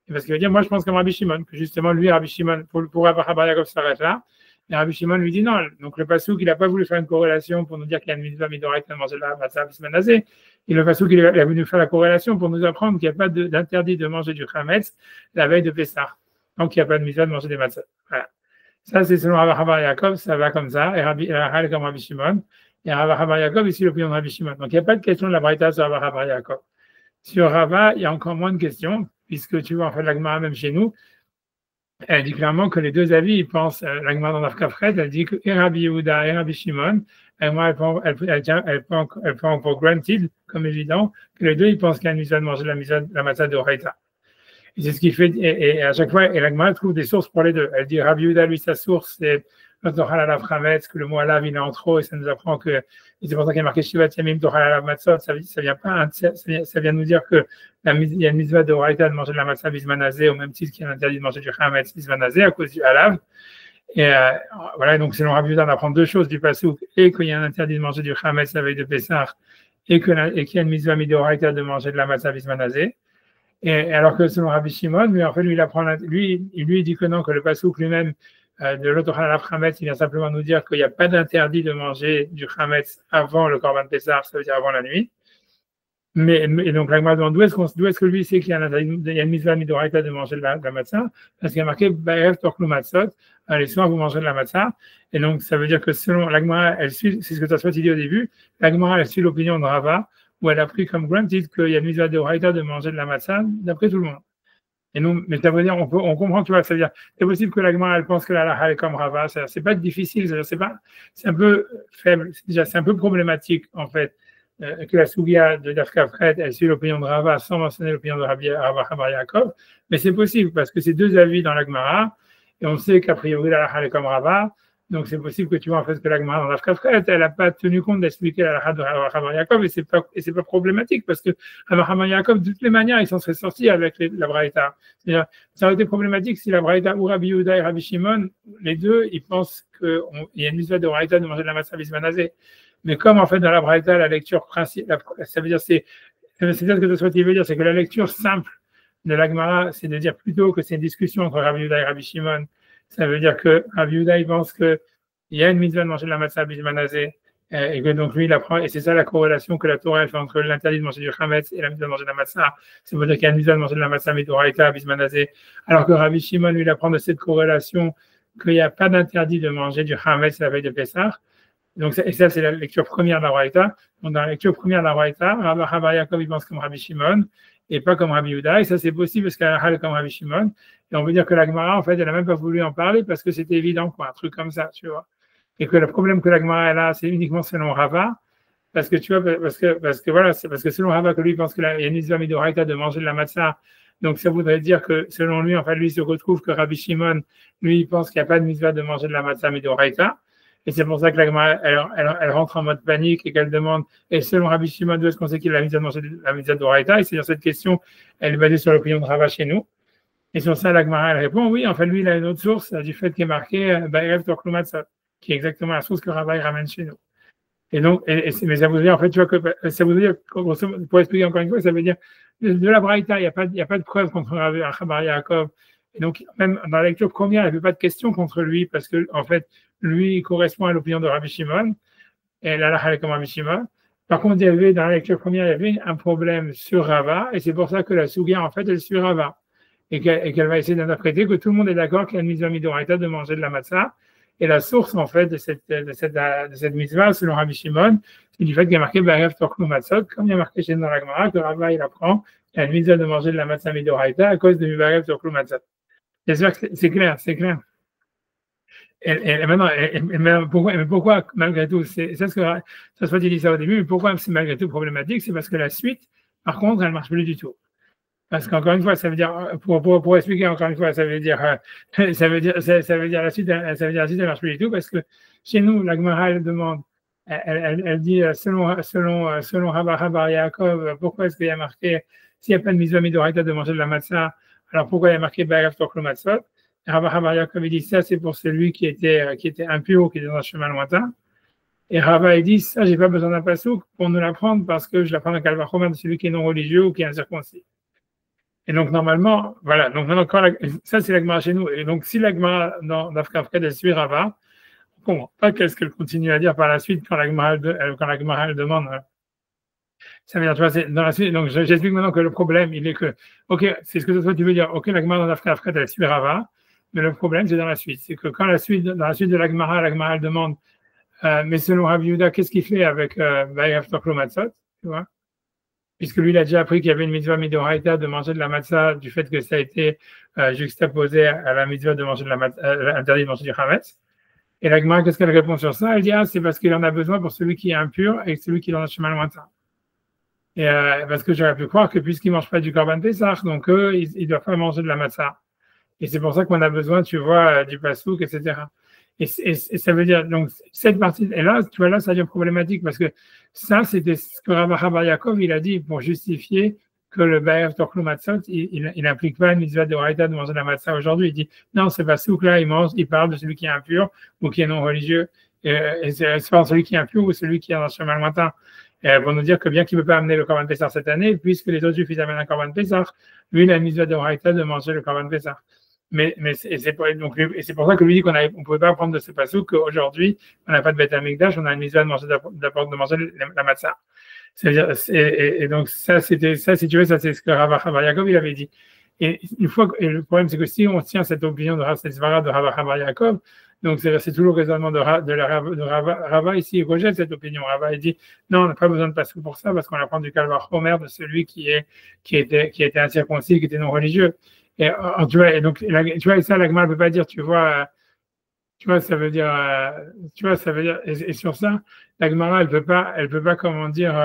Parce qu'il veut dire, moi, je pense comme Rabbi Shimon, que justement, lui, Rabbi Shimon, pour Rabbi Bar Yaakov s'arrête là. Et Rabbi Shimon lui dit non. Donc le pasouk, il n'a pas voulu faire une corrélation pour nous dire qu'il y a une mitzvah midoraita de manger de la matzah bisman hazé. Et le pasouk, il a voulu faire la corrélation pour nous apprendre qu'il n'y a pas d'interdit de manger du chametz la veille de Pessah. Donc il n'y a pas de mitzvah de manger des matzahs. Voilà. Ça, c'est selon Rabbi Bar Yaakov, ça va comme ça. Et Rabbi comme Rabbi Shimon. Et Rabbi Bar Yaakov, ici, l'opinion de Rabbi Shimon. Donc il n'y a pas de question de la braïta sur Rabbi Bar Yaakov. Sur Rava, il y a encore moins de questions, puisque tu vois, en fait, la Gemara, même chez nous, elle dit clairement que les deux avis, ils pensent, la Gemara dans l'Afkafret, elle dit que et Rabbi Yehuda et Rabbi Shimon, elle prend pour granted, comme évident, que les deux, ils pensent qu'il y a une mitzvah de manger la matzah de Horaïta. Et c'est ce qui fait, et à chaque fois, et la Gemara trouve des sources pour les deux. Elle dit Rabbi Yehuda, lui, sa source, c'est Tochal alav chametz, que le mot alav, il est en trop, et ça nous apprend que, et c'est pour ça qu'il y a marqué Shivat Yamim Tochal alav matzot, ça vient nous dire que il y a une mitzvah de Horaïta de manger de la matzah bisman hazé, au même titre qu'il y a interdit de manger du chametz bisman hazé à cause du alav. Et voilà, donc selon Rabbi Yehuda, on apprend deux choses du pasouk, et qu'il y a un interdit de manger du chametz la veille de Pessah, et qu'il y a une mitzvah midoraïta de manger de la matzah bisman hazé. Et alors que selon Rabbi Shimon, lui, en fait, lui, il dit que non, que le pasouk lui-même, de l'autre halal chametz, il vient simplement nous dire qu'il n'y a pas d'interdit de manger du chametz avant le korban Pessah, ça veut dire avant la nuit. Et donc, la Gemara demande d'où est-ce que lui sait qu'il y a une mitzvah midoraïta de manger de la matzah, parce qu'il y a marqué Ba'erev torklu matzot, les soirs vous mangez de la matzah. Et donc, ça veut dire que selon la Gemara, elle suit, c'est ce que tu as dit au début, la Gemara, elle suit l'opinion de Rava, où elle a pris comme granted qu'il y a une mitzvah midoraïta de manger de la matzah, d'après tout le monde. Et nous, mais ça veut dire, on comprend, tu vois, ça veut dire, c'est possible que la Gemara, elle pense que la halakha est comme Rava, c'est pas difficile, c'est un peu faible, c'est un peu problématique, en fait, que la Sougia de Dafkafret, elle suit l'opinion de Rava sans mentionner l'opinion de Rabbi Bar Yaakov, mais c'est possible, parce que c'est deux avis dans la Gemara, et on sait qu'a priori la halakha est comme Rava, donc c'est possible que tu vois, en fait, que la Gemara dans Dafkafret, elle n'a pas tenu compte d'expliquer la halakha de Rabbi Bar Yaakov, et c'est pas problématique, parce que Rabbi Bar Yaakov, de toutes les manières, il s'en serait sorti avec la Braïta. C'est-à-dire, ça aurait été problématique si la Braïta ou Rabbi Yehuda et Rabbi Shimon, les deux, ils pensent qu'il y a une mitzvah de Braïta de manger de la matzah bisman hazé. Mais comme en fait dans la Braïta, la lecture principale, ça veut dire, c'est ça ce que ce veut dire, c'est que la lecture simple de la Gemara, c'est de dire plutôt que c'est une discussion entre Rabbi Yehuda et Rabbi Shimon. Ça veut dire que Rabbi Yehuda, il pense qu'il y a une mitzvah de manger de la matzah bisman hazé, et que donc lui, il apprend, et c'est ça la corrélation que la Torah fait entre l'interdit de manger du chametz et la mitzvah de manger de la matzah. C'est pour dire qu'il y a une mitzvah de manger de la matzah midoraïta bisman hazé, alors que Rabbi Shimon, lui, il apprend de cette corrélation qu'il n'y a pas d'interdit de manger du chametz la veille de Pessah. Donc, et ça, c'est la lecture première de la Braïta. Donc, dans la lecture première de la Braïta, Rabbi Bar Yaakov, il pense comme Rabbi Shimon, et pas comme Rabbi Yehuda. Et ça, c'est possible parce qu'elle est comme Rabbi Shimon. Et on veut dire que la Gemara, en fait, elle n'a même pas voulu en parler parce que c'était évident, quoi, un truc comme ça, tu vois. Et que le problème que la Gemara, elle a, c'est uniquement selon Rava. Parce que, tu vois, parce que voilà, c'est parce que selon Rava, que lui pense qu'il y a une mitzvah midoraïta de manger de la matzah. Donc, ça voudrait dire que, selon lui, en fait, lui se retrouve que Rabbi Shimon, lui, il pense qu'il n'y a pas de mitzvah de manger de la matzah midoraïta. Et c'est pour ça que la Gemara, elle rentre en mode panique et qu'elle demande, et selon Rabbi Shimon, d'où est-ce qu'on sait qu'il a la mitzvah de manger la mitzvah d'Oraïta? Et c'est-à-dire cette question, elle est basée sur l'opinion de Rava chez nous. Et sur ça, la Gemara, elle répond, oui, en fait, lui, il a une autre source du fait qu'il est marqué Ba'erev torklu matzot, qui est exactement la source que Rava ramène chez nous. Et donc, mais ça veut dire, en fait, tu vois, que ça veut dire, pour expliquer encore une fois, ça veut dire, de la Braïta, il n'y a pas de preuve contre Rabbi Yaakov. Et donc, même dans la lecture première, il n'y avait pas de question contre lui, parce que, en fait, lui, il correspond à l'opinion de Rabbi Shimon, et la halakha comme Rabbi Shimon. Par contre, il y avait, dans la lecture première, il y avait un problème sur Rava, et c'est pour ça que la Sougia, en fait, elle suit Rava. Et qu'elle va essayer d'interpréter que tout le monde est d'accord qu'il y a une mitzvah midoraita de manger de la matzah. Et la source, en fait, de cette mitzvah, selon Rabbi Shimon, c'est du fait qu'il y a marqué Barev Torklu Matzot, comme il y a marqué chez nous dans la Gemara, que Rava, il apprend qu'il y a une mitzvah de manger de la matzah midoraita à cause de Barev Torklu Matzot. J'espère que c'est clair, c'est clair. Et maintenant, mais pourquoi, malgré tout, c'est ce que ça soit dit ça au début, mais pourquoi c'est malgré tout problématique? C'est parce que la suite, par contre, elle ne marche plus du tout. Parce qu'encore une fois, ça veut dire, pour expliquer encore une fois, ça veut dire la suite, ça veut dire la suite, elle marche plus du tout, parce que chez nous, la Gemara, elle demande, elle dit, selon Rabbi Yaakov, pourquoi est-ce qu'il y a marqué, s'il n'y a pas de mitzvah midoraita de manger de la matzah, alors pourquoi il y a marqué Ba'arav Torklu Matzot? Rabbi Yaakov, il dit, ça, c'est pour celui qui était impur ou qui était dans un chemin lointain. Et Rava, il dit, ça, j'ai pas besoin d'un pasouk pour nous l'apprendre parce que je l'apprends dans Kalvachomer de celui qui est non religieux ou qui est incirconcis. Et donc, normalement, voilà. Donc, maintenant, ça, c'est la Gemara chez nous. Et donc, si la Gemara dans Dafkafked, elle suit Rava, on comprend pas qu'est-ce qu'elle continue à dire par la suite quand la Gemara, elle demande. Ça veut dire, tu vois, c'est dans la suite. Donc, j'explique maintenant que le problème, il est que, ok, c'est ce que toi, tu veux dire. Ok, la Gemara dans Dafkafked, elle suit Rava. Mais le problème, c'est dans la suite. C'est que quand dans la suite de la Gemara, elle demande, mais selon Rabbi Yehuda, qu'est-ce qu'il fait avec Ba'arav Torklu Matzot, tu vois? Puisque lui, il a déjà appris qu'il y avait une mitzvah midoraita de manger de la matzah, du fait que ça a été juxtaposé à la mitzvah de manger de la matzah, interdit de manger du chametz. Et la Gemara, qu'est-ce qu'elle répond sur ça? Elle dit, ah, c'est parce qu'il en a besoin pour celui qui est impur et celui qui est dans un chemin lointain. Et parce que j'aurais pu croire que puisqu'ils ne mangent pas du korban Pessah, donc eux, ils ne doivent pas manger de la matzah. Et c'est pour ça qu'on a besoin, tu vois, du pasouk, etc. Et ça veut dire, donc, cette partie, et là, tu vois, là, ça devient problématique parce que ça, c'était ce que Rabbi Yaakov, il a dit pour justifier que le Ba'arav Torklu Matzot, il n'implique pas une mitzvah de Horaïta de manger de la matzah aujourd'hui. Il dit, non, c'est pas souk, là, il parle de celui qui est impur ou qui est non religieux. Et c'est pas celui qui est impur ou celui qui est dans le chemin lointain. Pour nous dire que bien qu'il ne peut pas amener le korban Pessah cette année, puisque les autres juifs, ils amènent un korban Pessah, lui, il a une mitzvah de Horaïta de manger le korban Pessah. Mais c'est pour ça que lui dit qu'on ne pouvait pas apprendre de ce passouk qu'aujourd'hui, on n'a pas de Beth Amikdash, on a une mitzvah de manger la matzah. C'est-à-dire, et donc ça, si tu veux, ça c'est ce que Rabbi Yaakov il avait dit. Et le problème, c'est que si on tient cette opinion de Rabbi Yaakov, donc c'est toujours le raisonnement de Rava ici, il rejette cette opinion. Rava il dit non, on n'a pas besoin de passouk pour ça parce qu'on apprend du Kalvachomer de celui qui était incirconcis, qui était non religieux. Et tu vois, et donc, tu vois, ça, la Gemara ne peut pas dire, tu vois, ça veut dire, et sur ça, la Gemara, elle peut pas, comment dire,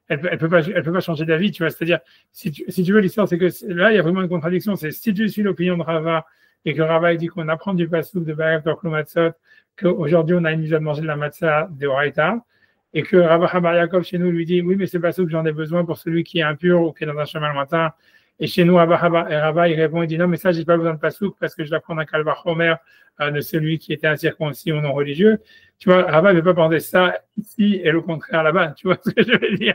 elle peut pas changer d'avis, tu vois, c'est-à-dire, si tu veux, l'histoire, c'est que là, il y a vraiment une contradiction, c'est si tu suis l'opinion de Rava, et que Rava, il dit qu'on apprend du pasouk de Ba'arav Torklu Matzot, qu'aujourd'hui, on a une mise à manger de la matzah de Horaïta, et que Rabbi Yaakov, chez nous, lui dit, oui, mais c'est pasouk, j'en ai besoin pour celui qui est impur ou qui est dans un chemin lointain. Et chez nous, Rabba, il répond, il dit non, mais ça, j'ai pas besoin de pasouk parce que je dois prendre un Kalvachomer de celui qui était incirconcis ou non religieux. Tu vois, Rabba ne veut pas penser ça ici et le contraire là-bas. Tu vois ce que je veux dire?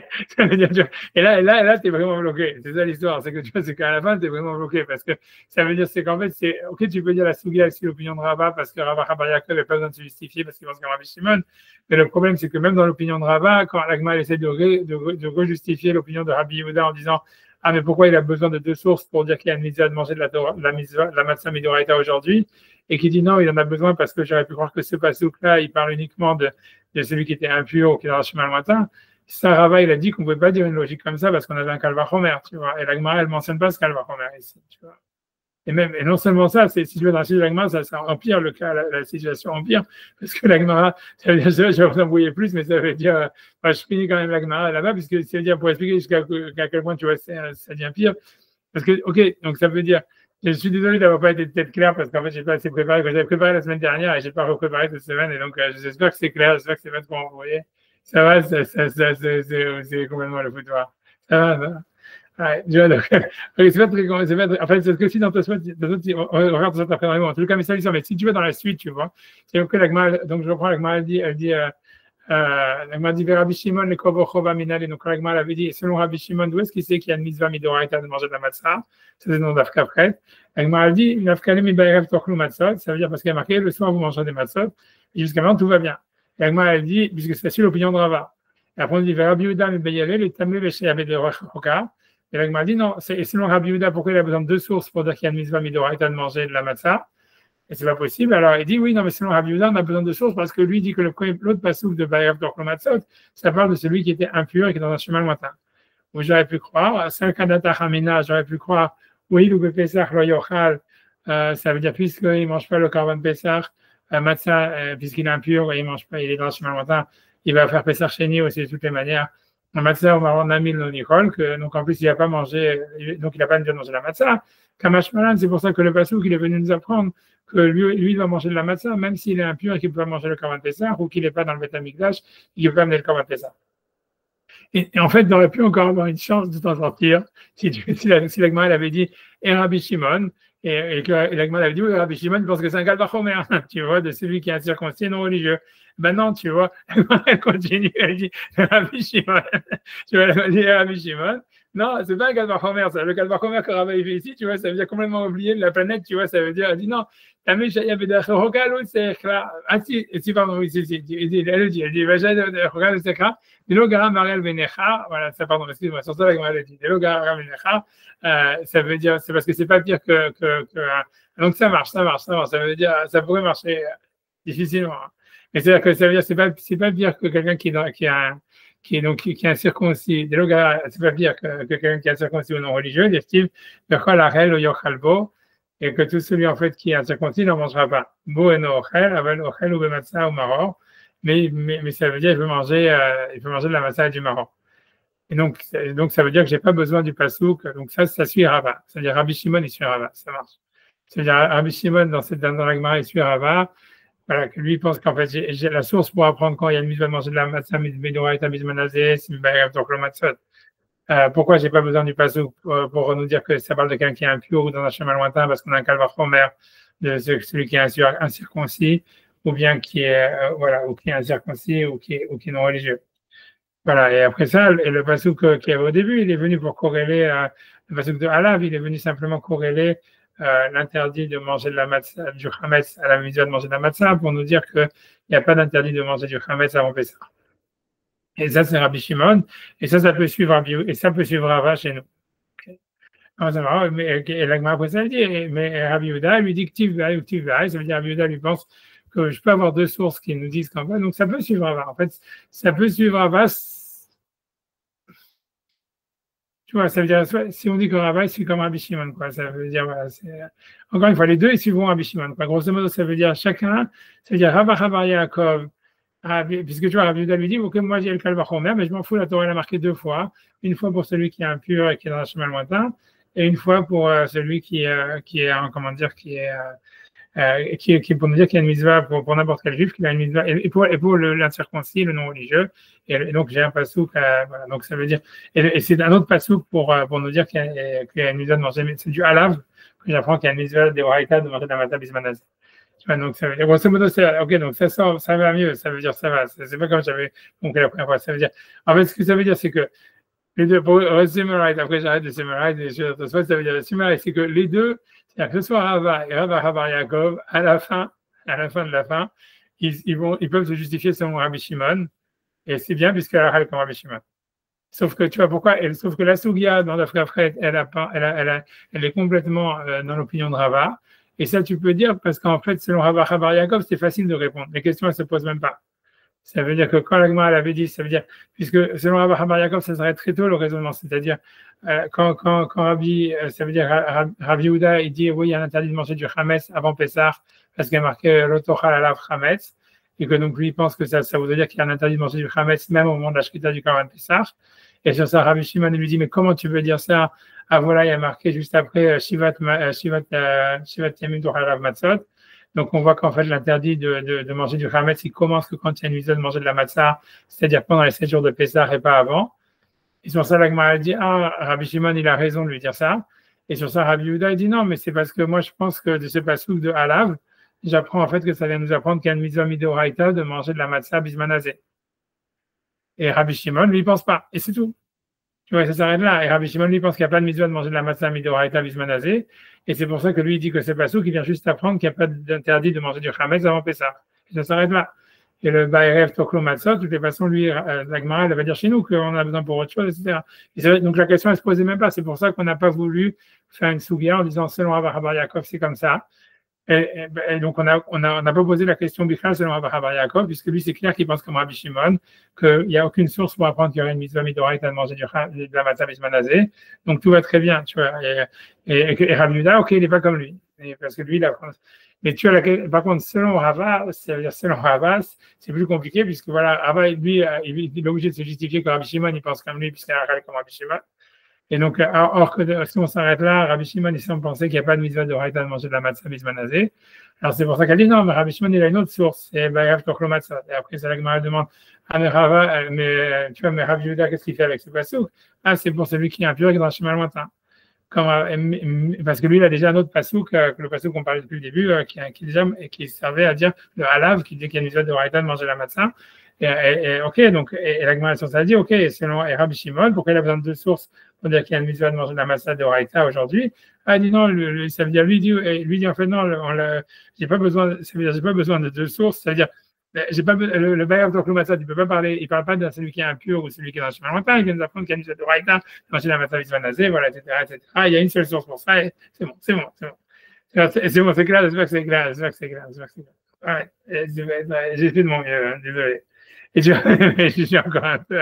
Et là, t'es vraiment bloqué. C'est ça l'histoire. C'est que tu vois, c'est qu'à la fin, t'es vraiment bloqué parce que ça veut dire, c'est qu'en fait, ok, tu peux dire la Sougia c'est l'opinion de Rabba parce que Rabbi Yaakov n'a pas besoin de se justifier parce qu'il pense qu'il y a Rabbi Shimon. Mais le problème, c'est que même dans l'opinion de Rabba, quand l'Agma essaie de rejustifier l'opinion de Rabbi Yehuda en disant ah, mais pourquoi il a besoin de deux sources pour dire qu'il y a une mitzvah de manger de la matzah midoraita aujourd'hui, et qui dit non, il en a besoin parce que j'aurais pu croire que ce pasouk-là, il parle uniquement de celui qui était impur ou qui est dans le chemin lointain. Ça, Rava, il a dit qu'on ne pouvait pas dire une logique comme ça parce qu'on avait un Kalvachomer, tu vois. Et la Gemara, elle ne mentionne pas ce Kalvachomer ici, tu vois. Et non seulement ça, si tu veux dans la suite de la Gemara, ça empire le cas, la situation empire, parce que la Gemara, ça veut dire, je vais vous embrouiller plus, mais ça veut dire, je finis quand même la Gemara là-bas, puisque ça veut dire, pour expliquer jusqu'à quel point, tu vois, ça devient pire. Parce que, ok, donc ça veut dire, je suis désolé d'avoir pas été peut-être clair, parce qu'en fait, j'ai pas assez préparé, que j'avais préparé la semaine dernière, et j'ai pas repréparé cette semaine, et donc, j'espère que c'est clair, j'espère que c'est bien ce qu'on voyait. Ça va, c'est complètement le foutoir. Ça va. Ouais, tu vois, donc, c'est pas très, enfin, c'est ce que si dans Tosfot, on regarde Tosfot après, en tout cas, mais ça, mais si tu vas dans la suite, tu vois, c'est que la Gemara, donc je reprends la Gemara, elle dit, L'Agma dit Rabbi Shimon, le Kovochova Minali. Donc, l'Agma avait dit, selon Rabbi Shimon, d'où est-ce qu'il sait qu'il y a une mitzvah midoraita de manger de la matzah? C'est le nom d'Afkafret. L'Agma a dit, Nafkalem Ibayev Tochlu Matzot. Ça veut dire parce qu'il y a marqué, le soir vous mangez des matzot. Et jusqu'à maintenant, tout va bien. L'Agma a dit, puisque c'est sur l'opinion de Rava. Et après, on dit, Rabbi Yehuda Mibayale, le Tamé Veshéabé de Rocha. Et l'Agma a dit, non, et selon Rabbi Yehuda, pourquoi il a besoin de deux sources pour dire qu'il y a une mitzvah midoraita de manger de la matzah? Et c'est pas possible. Alors, il dit, oui, non, mais selon Rabbi Yehuda, on a besoin de sources parce que lui dit que l'autre passouk de Bayev Torkomatzot, ça parle de celui qui était impur et qui est dans un chemin lointain. Où j'aurais pu croire, j'aurais pu croire, oui, le Pesach, lo yochal, ça veut dire, puisqu'il ne mange pas le Korban Pesach, Matzah, puisqu'il est impur et il mange pas, il est dans un chemin lointain, il va faire Pesach Sheni aussi de toutes les manières. Un matzah au marron namil non nicole, donc en plus il n'a pas mangé, donc il n'a pas de manger la matzah. Kamash Malan, c'est pour ça que le passouk il est venu nous apprendre que lui il va manger de la matzah, même s'il est impur et qu'il ne peut pas manger le korban Pessah ou qu'il n'est pas dans le Beth Amikdash, il ne peut pas amener le korban Pessah. Et en fait, il aurait pu encore avoir une chance de t'en sortir si l'Agma avait dit et Rabbi Shimon, et que l'Agma avait dit oui, Rabbi Shimon parce que c'est un Kal Vachomer, tu vois, de celui qui est incirconcis non religieux. Maintenant, tu vois, elle continue, elle dit Rabbi Shimon, tu vois, elle dit Rabbi Shimon. Non, c'est pas un Kal Vachomer, ça. Le Kal Vachomer que Rabbi fait ici, tu vois, ça veut dire complètement oublier de la planète, tu vois, ça veut dire, elle dit non. Elle dit, pardon, oui, elle dit, voilà, ça, pardon, excuse-moi, sur ça, elle dit, ça veut dire, c'est parce que c'est pas pire donc ça marche, ça veut dire, ça pourrait marcher difficilement. Mais c'est-à-dire que ça veut dire, c'est pas pire que quelqu'un qui est incirconcis. C'est pas pire que quelqu'un qui est incirconcis ou non religieux, dit-il, et que tout celui en fait qui est incirconcis n'en mangera pas. Mais ça veut dire qu'il peut manger de la matzah et du marron. Et donc ça veut dire que j'ai pas besoin du pasouk. Donc ça suit Rava. C'est-à-dire Rabbi Shimon il suit Rava, ça marche. C'est-à-dire Rabbi Shimon dans la Gemara il suit Rava. Voilà, que lui pense qu'en fait j'ai la source pour apprendre quand il y a une mise à manger de la matzah, midoraita bizmanazé, donc le matzot. Pourquoi j'ai pas besoin du pasouk pour nous dire que ça parle de quelqu'un qui est impur ou dans un chemin lointain parce qu'on a un calvachomer de celui qui est incirconcis ou bien qui est ou qui est incirconcis ou qui est non religieux. Voilà, et après ça, le pasouk qu'il y avait au début, il est venu pour corréler le pasouk de Halav, il est venu simplement corréler l'interdit de manger de la matzah, du chametz à la mitzvah de manger de la matzah pour nous dire qu'il n'y a pas d'interdit de manger du chametz avant Pessah. Et ça, c'est Rabbi Shimon, et ça peut suivre Rava chez nous. Okay. Et l'Agma après ça, dit, mais Rabbi Yehuda lui dit que Tivai ou Tivai, ça veut dire Rabbi Yehuda lui pense que je peux avoir deux sources qui nous disent qu'en fait, donc ça peut suivre Rava. En fait, ça peut suivre Rava. Tu vois, ça veut dire, si on dit que Rava suit comme Rabbi Shimon, quoi, ça veut dire, voilà, encore une fois, les deux, ils suivront Rabbi Shimon, quoi. Grosso modo, ça veut dire chacun, ça veut dire Rava Yaakov, puisque tu vois, Rabbi Yehuda lui dit, ok, moi j'ai le Kal Vachomer, mais je m'en fous, la Torah l'a marqué deux fois, une fois pour celui qui est impur et qui est dans un chemin lointain, et une fois pour celui qui est comment dire, qui est pour nous dire qu'il y a une mitzvah pour n'importe quel juif, qu'il a une mitzvah, et pour l'incirconcis, le non religieux, et donc j'ai un pasouk, voilà, donc ça veut dire, et c'est un autre pasouk pour nous dire qu'il y a une mitzvah de manger, c'est du halav, que j'apprends qu'il y a une mitzvah de oraita de manger de la matzah bismanazé. Donc, ça veut dire, grosso modo, ok, donc ça va mieux, ça veut dire ça va, c'est pas comme j'avais compris la première fois, ça veut dire, en fait, ce que ça veut dire, c'est que les deux, pour summarize, après j'arrête de summarize, ça veut dire summarize, c'est que les deux, c'est-à-dire que ce soit Rava et Rava Yaakov, à la fin de la fin, ils peuvent se justifier selon Rabbi Shimon, et c'est bien puisqu'elle a comme Rabbi Shimon. Sauf que tu vois pourquoi, sauf que la Sougia dans la Frafret, elle est complètement dans l'opinion de Rava. Et ça, tu peux dire parce qu'en fait, selon Rava Yaakov, c'est facile de répondre. Les questions, elles se posent même pas. Ça veut dire que quand l'Agma l'avait dit, ça veut dire, puisque selon Rava Yaakov, ça serait très tôt le raisonnement. C'est-à-dire, quand Rabbi, ça veut dire Rabbi Yehuda, il dit, oui, il y a l'interdit de manger du chametz avant Pessah, parce qu'il y a marqué l'otochal alav chametz, et que donc lui pense que ça voudrait dire qu'il y a un interdit de manger du chametz même au moment de la shrita du Korban Pessah. Et sur ça, Rabbi Shimon lui dit, mais comment tu veux dire ça? Ah voilà, il y a marqué juste après Shivat Yamim Tochal Matzot. Donc on voit qu'en fait l'interdit de manger du chametz, il commence que quand il y a une mitzvah de manger de la matzah, c'est-à-dire pendant les 7 jours de Pessah et pas avant. Et sur ça, l'Agma dit, Rabbi Shimon, il a raison de lui dire ça. Et sur ça, Rabbi Yehuda, il dit non, mais c'est parce que moi je pense que de ce pasouk de Halav, j'apprends en fait que ça vient nous apprendre qu'il y a une mitzvah midoraita de manger de la matzah bismanazé. Et Rabbi Shimon, lui, il pense pas. Et c'est tout. Tu vois, ça s'arrête là. Et Rabbi Shimon, lui, pense qu'il n'y a pas de mitzvah de manger de la matzah midoraita bismanazé. Et c'est pour ça que lui, il dit que c'est pas sous, qu'il vient juste apprendre qu'il n'y a pas d'interdit de manger du chametz avant Pessah. Et ça s'arrête là. Et le Baerev Toklo Matzot, de toutes les façons, lui, la Gemara, elle va dire chez nous qu'on a besoin pour autre chose, etc. Donc la question, elle se posait même pas. C'est pour ça qu'on n'a pas voulu faire une sougia en disant selon Rabbi Habar Yaakov, c'est comme ça. Et donc, on n'a pas posé la question Bichal selon Rabbi Habar Yaakov, puisque lui, c'est clair qu'il pense comme Rabbi Shimon, qu'il n'y a aucune source pour apprendre qu'il y aurait une mitzvah midoraita de manger de la matzah bismanazé. Donc, tout va très bien, tu vois. Et Rabbi Yehuda, ok, il n'est pas comme lui. Parce que lui, mais tu vois, par contre, selon Rava, c'est-à-dire selon Rava, c'est plus compliqué, puisque voilà, Rava, lui, il est obligé de se justifier que Rabbi Shimon, il pense comme lui, puisqu'il a comme Rabbi Shimon. Et donc, or que si on s'arrête là, Rabbi Shimon, il semble penser qu'il n'y a pas de mitzvah de raïta de manger de la matzah bismanazé. Alors, c'est pour ça qu'elle dit non, mais Rabbi Shimon, il a une autre source, c'est Bayav Toklo Matzah. Et après, c'est là que Marie demande, ah, mais Rava, mais tu vois, mais Rabbi Yehuda, qu'est-ce qu'il fait avec ce pasouk? Ah, c'est pour celui qui est impur et qui est dans le chemin lointain. Parce que lui, il a déjà un autre pasouk, que le pasouk qu'on parlait depuis le début, qui servait à dire le halav, qui dit qu'il y a une mitzvah de raïta de manger la matzah. Ok, donc, et la Gemara a dit, ok, selon Rabbi Shimon, pourquoi il a besoin de deux sources pour dire qu'il y a une mitzvah de manger de la matzah de Raïta aujourd'hui? Ah, il dit non, ça veut dire, lui dit en fait, non, j'ai pas besoin, ça veut dire, j'ai pas besoin de deux sources, ça veut dire, j'ai pas, le Bayav de Matzah, il peut pas parler, il parle pas de celui qui est impur ou celui qui est dans le chemin lointain, il vient nous apprendre qu'il y a une mitzvah de Raïta, de manger de la matzah bismanazé, voilà, etc., etc. Il y a une seule source pour ça, et c'est bon. C'est clair, j'espère que c'est clair. Ouais, j'ai fait de mon mieux, hein, désolé. Et je suis encore un peu.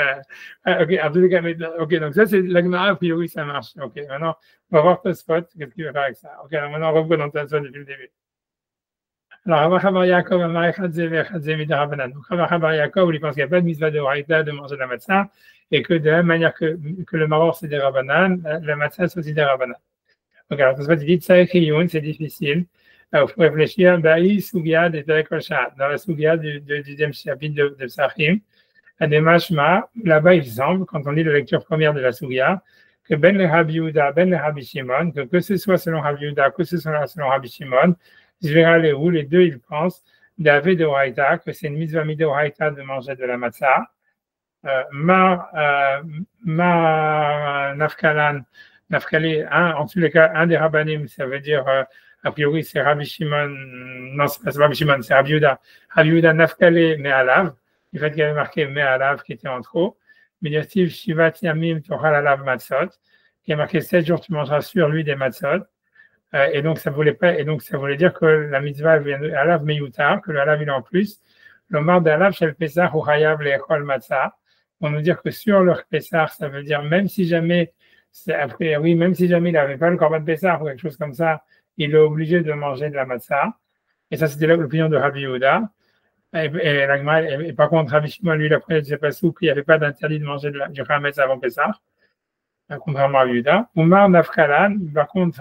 Ok, en tous les cas, ok, donc ça, c'est la Gemara, a priori, ça marche. Ok, maintenant, on va voir Tosfot, qu'est-ce qu'il va faire avec ça. Ok, alors maintenant, on reprend dans Tosfot depuis le début. Alors, Rabbi Habar Yaakov, Amar Echad Zeh Ve'echad Zeh Midei Rabbanan. Donc, Rabbi Habar Yaakov, il pense qu'il n'y a pas de mitzvah de raïta de manger de la matzah, et que de la même manière que le maror, c'est des rabbanan, la matzah, c'est aussi des rabbanan. Donc, alors, Tosfot, il dit, Tsaïchiyun, c'est difficile. Il faut réfléchir, Baï, Sugia, des Terekoshat, dans la Sugia du deuxième chapitre de Psachim, à des mashma, là-bas, il semble, quand on lit la lecture première de la Sugia, que Ben le Rabbi Yehuda, Ben le Rabbi Shimon, que ce soit selon Rabbi Yehuda, que ce soit selon Rabbi Shimon, je verrai où les deux, ils pensent, d'Ave de Oraïta, que c'est une mitzvah midoraïta de manger de la matzah, Nafkali, en tous les cas, un des rabbanim, ça veut dire, a priori, c'est Rabbi Shimon, non, c'est pas Rabbi Shimon, c'est Rabbi Yehuda. Rabbi Yehuda Nafkali Me'alav, du fait qu'il y avait marqué Me'alav qui était en trop. Médiatif Shivat Yamim Tochal Alav Matzot, qui est marqué 7 jours, tu mangeras sur lui des matzot. Et donc, ça voulait dire que la mitzvah vient de Alav Meyutar, que le Alav il est en plus. L'Omar d'Alav, Shel Pesach ou Hayav Le'echol Matzah. On nous dire que sur leur Pesach, ça veut dire même si jamais, même si jamais il n'avait pas le Korban Pesach ou quelque chose comme ça, il est obligé de manger de la matzah. Et ça, c'était l'opinion de Rabbi Yehuda. Et par contre, Rabbi Shimon, lui, après, il ne pas sous qu'il n'y avait pas d'interdit de manger du chametz avant Pessah, contrairement à Rabbi Yehuda. Oumar Nafkalan, par contre,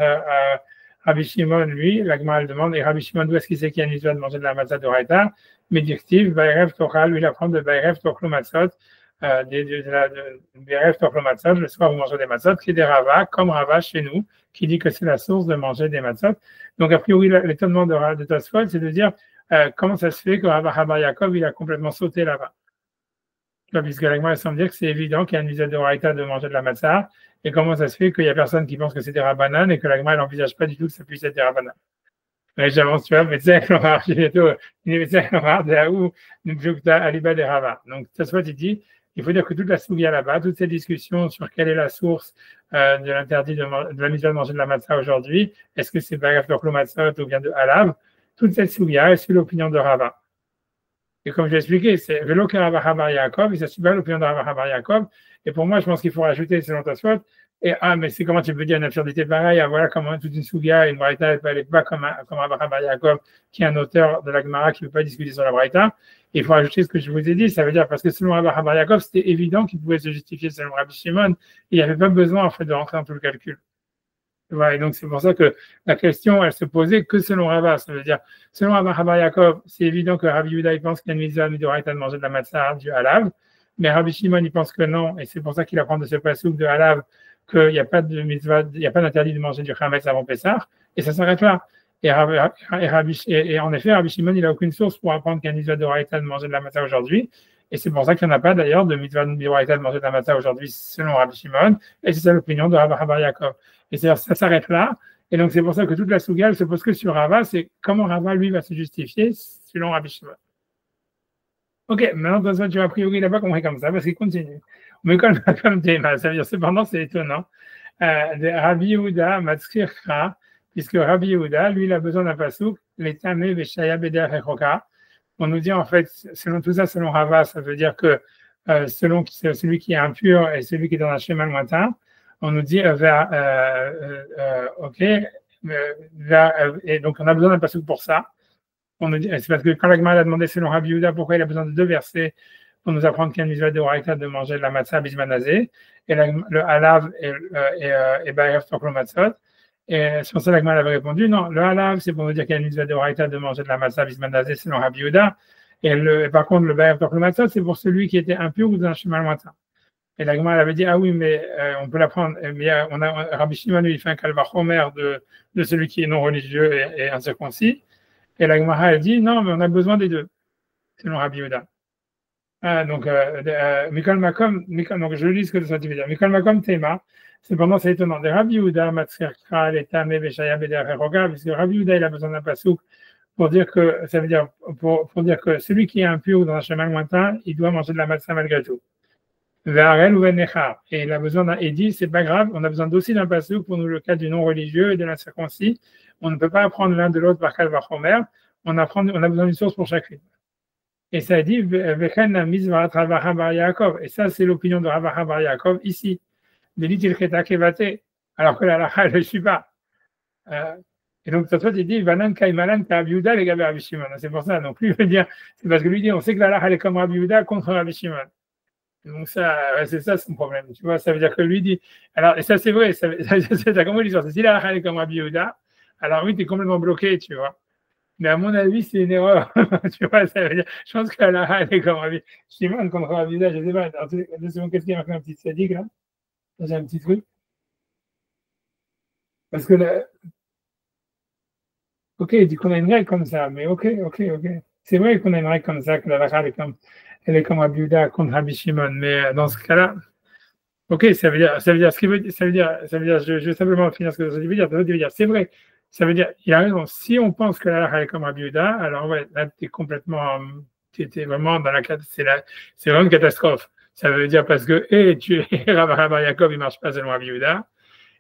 Rabbi Shimon, lui, la Gemara demande, et Rabbi Shimon, d'où est-ce qu'il sait qu'il y a une histoire de manger de la matzah de Raïta? Médictive, Baerev Tochal, lui, il apprend de Baerev Tochlo Matzot, Baerev Tochlo Matzot, le soir, vous mangez des matzot, qui est des Rava, comme Rava chez nous, qui dit que c'est la source de manger des matzot. Donc, a priori, l'étonnement de Tosfot, c'est de dire comment ça se fait que Rabbi Habar Yaakov, il a complètement sauté là-bas. Puisque la Gemara semble dire que c'est évident qu'il y a une mitzvah de Raïta de manger de la matzah, et comment ça se fait qu'il y a personne qui pense que c'est des rabbanan et que la Gemara n'envisage pas du tout que ça puisse être des rabbanan. Mais j'avance, tu vois, mais c'est Klomar, j'ai bientôt, c'est Klomar de Haou, Nubjukta, Aliba de Rava. Donc, ça soit, il dit, il faut dire que toute la sougia là-bas, toutes ces discussions sur quelle est la source de l'interdit de la mitzvah de manger de la matzah aujourd'hui, est-ce que c'est Bagaf Toklo Matzot ou bien de Halav, toute cette sougia est sur l'opinion de Rava. Et comme je l'ai expliqué, c'est Velo Rabbi Habar Yaakov, et ça suit pas l'opinion de Rabbi Habar Yaakov. Et pour moi, je pense qu'il faut rajouter selon Tosfot. Et mais c'est comment tu peux dire une absurdité pareille? Voilà comment toute une sougia, une braïta, elle n'est pas comme Rabbi Habar Yaakov, qui est un auteur de la Gemara qui ne veut pas discuter sur la braïta. Il faut rajouter ce que je vous ai dit. Ça veut dire parce que selon Rabbi Habar Yaakov, c'était évident qu'il pouvait se justifier selon Rabbi Shimon. Il n'y avait pas besoin en fait de rentrer dans tout le calcul. Voilà, et donc c'est pour ça que la question, elle se posait que selon Rava. Ça veut dire, selon Rabbi Habar Yaakov, c'est évident que Rabbi Yehuda, il pense qu'il y a une mitzvah midoraïta de manger de la matzah du halav, mais Rabbi Shimon, il pense que non, et c'est pour ça qu'il apprend de ce pasouk de halav qu'il n'y a pas de mitzvah, il n'y a pas d'interdit de manger du chametz avant Pessah, et ça s'arrête là. Et en effet, Rabbi Shimon, il n'a aucune source pour apprendre qu'il y a une mitzvah de raïta de manger de la matzah aujourd'hui, Et c'est pour ça qu'il n'y en a pas d'ailleurs de mitzvah de Bioraïta de manger de la matzah aujourd'hui selon Rabbi Shimon. Et c'est ça l'opinion de Rabbi Bar Yaakov. Et ça s'arrête là. Et donc c'est pour ça que toute la souga elle se pose que sur Rava, c'est comment Rava lui va se justifier selon Rabbi Shimon. Ok, maintenant tu vas a priori il n'a pas compris comme ça parce qu'il continue. Mais comme Théma, ça veut dire cependant c'est étonnant. De Rabbi Yehuda Matzkircha, puisque Rabbi Yehuda, lui, il a besoin d'un pasouk, les tamé veshaya beder hechoka. On nous dit en fait, selon tout ça, selon Rava, ça veut dire que selon celui qui est impur et celui qui est dans un schéma lointain, on nous dit ok, et donc on a besoin d'un pasouk pour ça. On nous dit, c'est parce que quand la Gemara a demandé selon Rabbi Yehuda pourquoi il a besoin de 2 versets pour nous apprendre qu'il y a une mitzvah de Horaïta de manger de la matzah bismanazé, et le halav et Ba'erev Torklo Matzot. Et sur ça, la Gemara avait répondu non, le halav, c'est pour nous dire qu'il y a une mitzvah de Horaïta de manger de la matzah bismanazé selon Rabbi Yehuda. Et par contre, le Ba'erev Torklo Matzot, c'est pour celui qui était impur ou dans un chemin lointain. Et la Gemara avait dit ah oui, mais on peut l'apprendre. Rabbi Shimon lui il fait un kalvachomer de celui qui est non religieux et incirconcis. Et la Gemara elle dit non, mais on a besoin des deux, selon Rabbi Yehuda. Donc, Mikol Makom, donc je lis ce que ça veut dire. Mikol Makom Tema, cependant c'est étonnant. De Rabbi Yehuda, Matzirkra, Letame, Beshaya, Beder, Heroga, puisque Rabbi Yehuda il a besoin d'un pasouk pour dire que, ça veut dire, pour dire que celui qui est impur dans un chemin lointain, il doit manger de la matzah malgré tout. Ve'arel ou Venechar. Et il a besoin d'un, et dit, c'est pas grave, on a besoin aussi d'un pasouk pour nous le cas du non religieux et de l'incirconcis. On ne peut pas apprendre l'un de l'autre par Kalvachomer. On a besoin d'une source pour chacune. Et ça dit, et ça, c'est l'opinion de Rabbi Bar Yaakov ici. Alors que la lacha, je ne suis pas. Et donc, toi, il dit, Vanan Kaimalan Rabbi les gars Rabbi Shimon. C'est pour ça. Donc, lui, il veut dire, c'est parce que lui dit, on sait que la lacha, elle est comme Rabbi Yehuda contre Rabbi Shimon. Donc, ça, c'est ça son problème. Tu vois, ça veut dire que lui dit, alors, et ça, c'est vrai, t'as compris l'histoire. Si la lacha, elle est comme Rabbi Yehuda, alors oui, tu es complètement bloqué, tu vois. Mais à mon avis, c'est une erreur. Tu vois, ça veut dire, je pense que la elle est comme Rabbi Shimon contre Rabbi Yehuda, je ne sais pas. Alors, qu'est-ce qu'il y a marqué un petit sadique là? J'ai un petit truc. Parce que là, ok, il dit qu'on a une règle comme ça, mais ok. C'est vrai qu'on a une règle comme ça, que la lacha elle est comme Rabbi Yehuda contre Rabbi Shimon, mais dans ce cas-là, ok, ça veut dire, ce qu'il veut dire, je vais simplement finir ce que ça veut dire, c'est vrai. Ça veut dire, il a raison. Si on pense que la lacha est comme Rabbi Yehuda, alors ouais, là, tu es vraiment dans c'est vraiment une catastrophe. Ça veut dire parce que, Rabbi Bar Yaakov, il marche pas selon Rabbi Yehuda.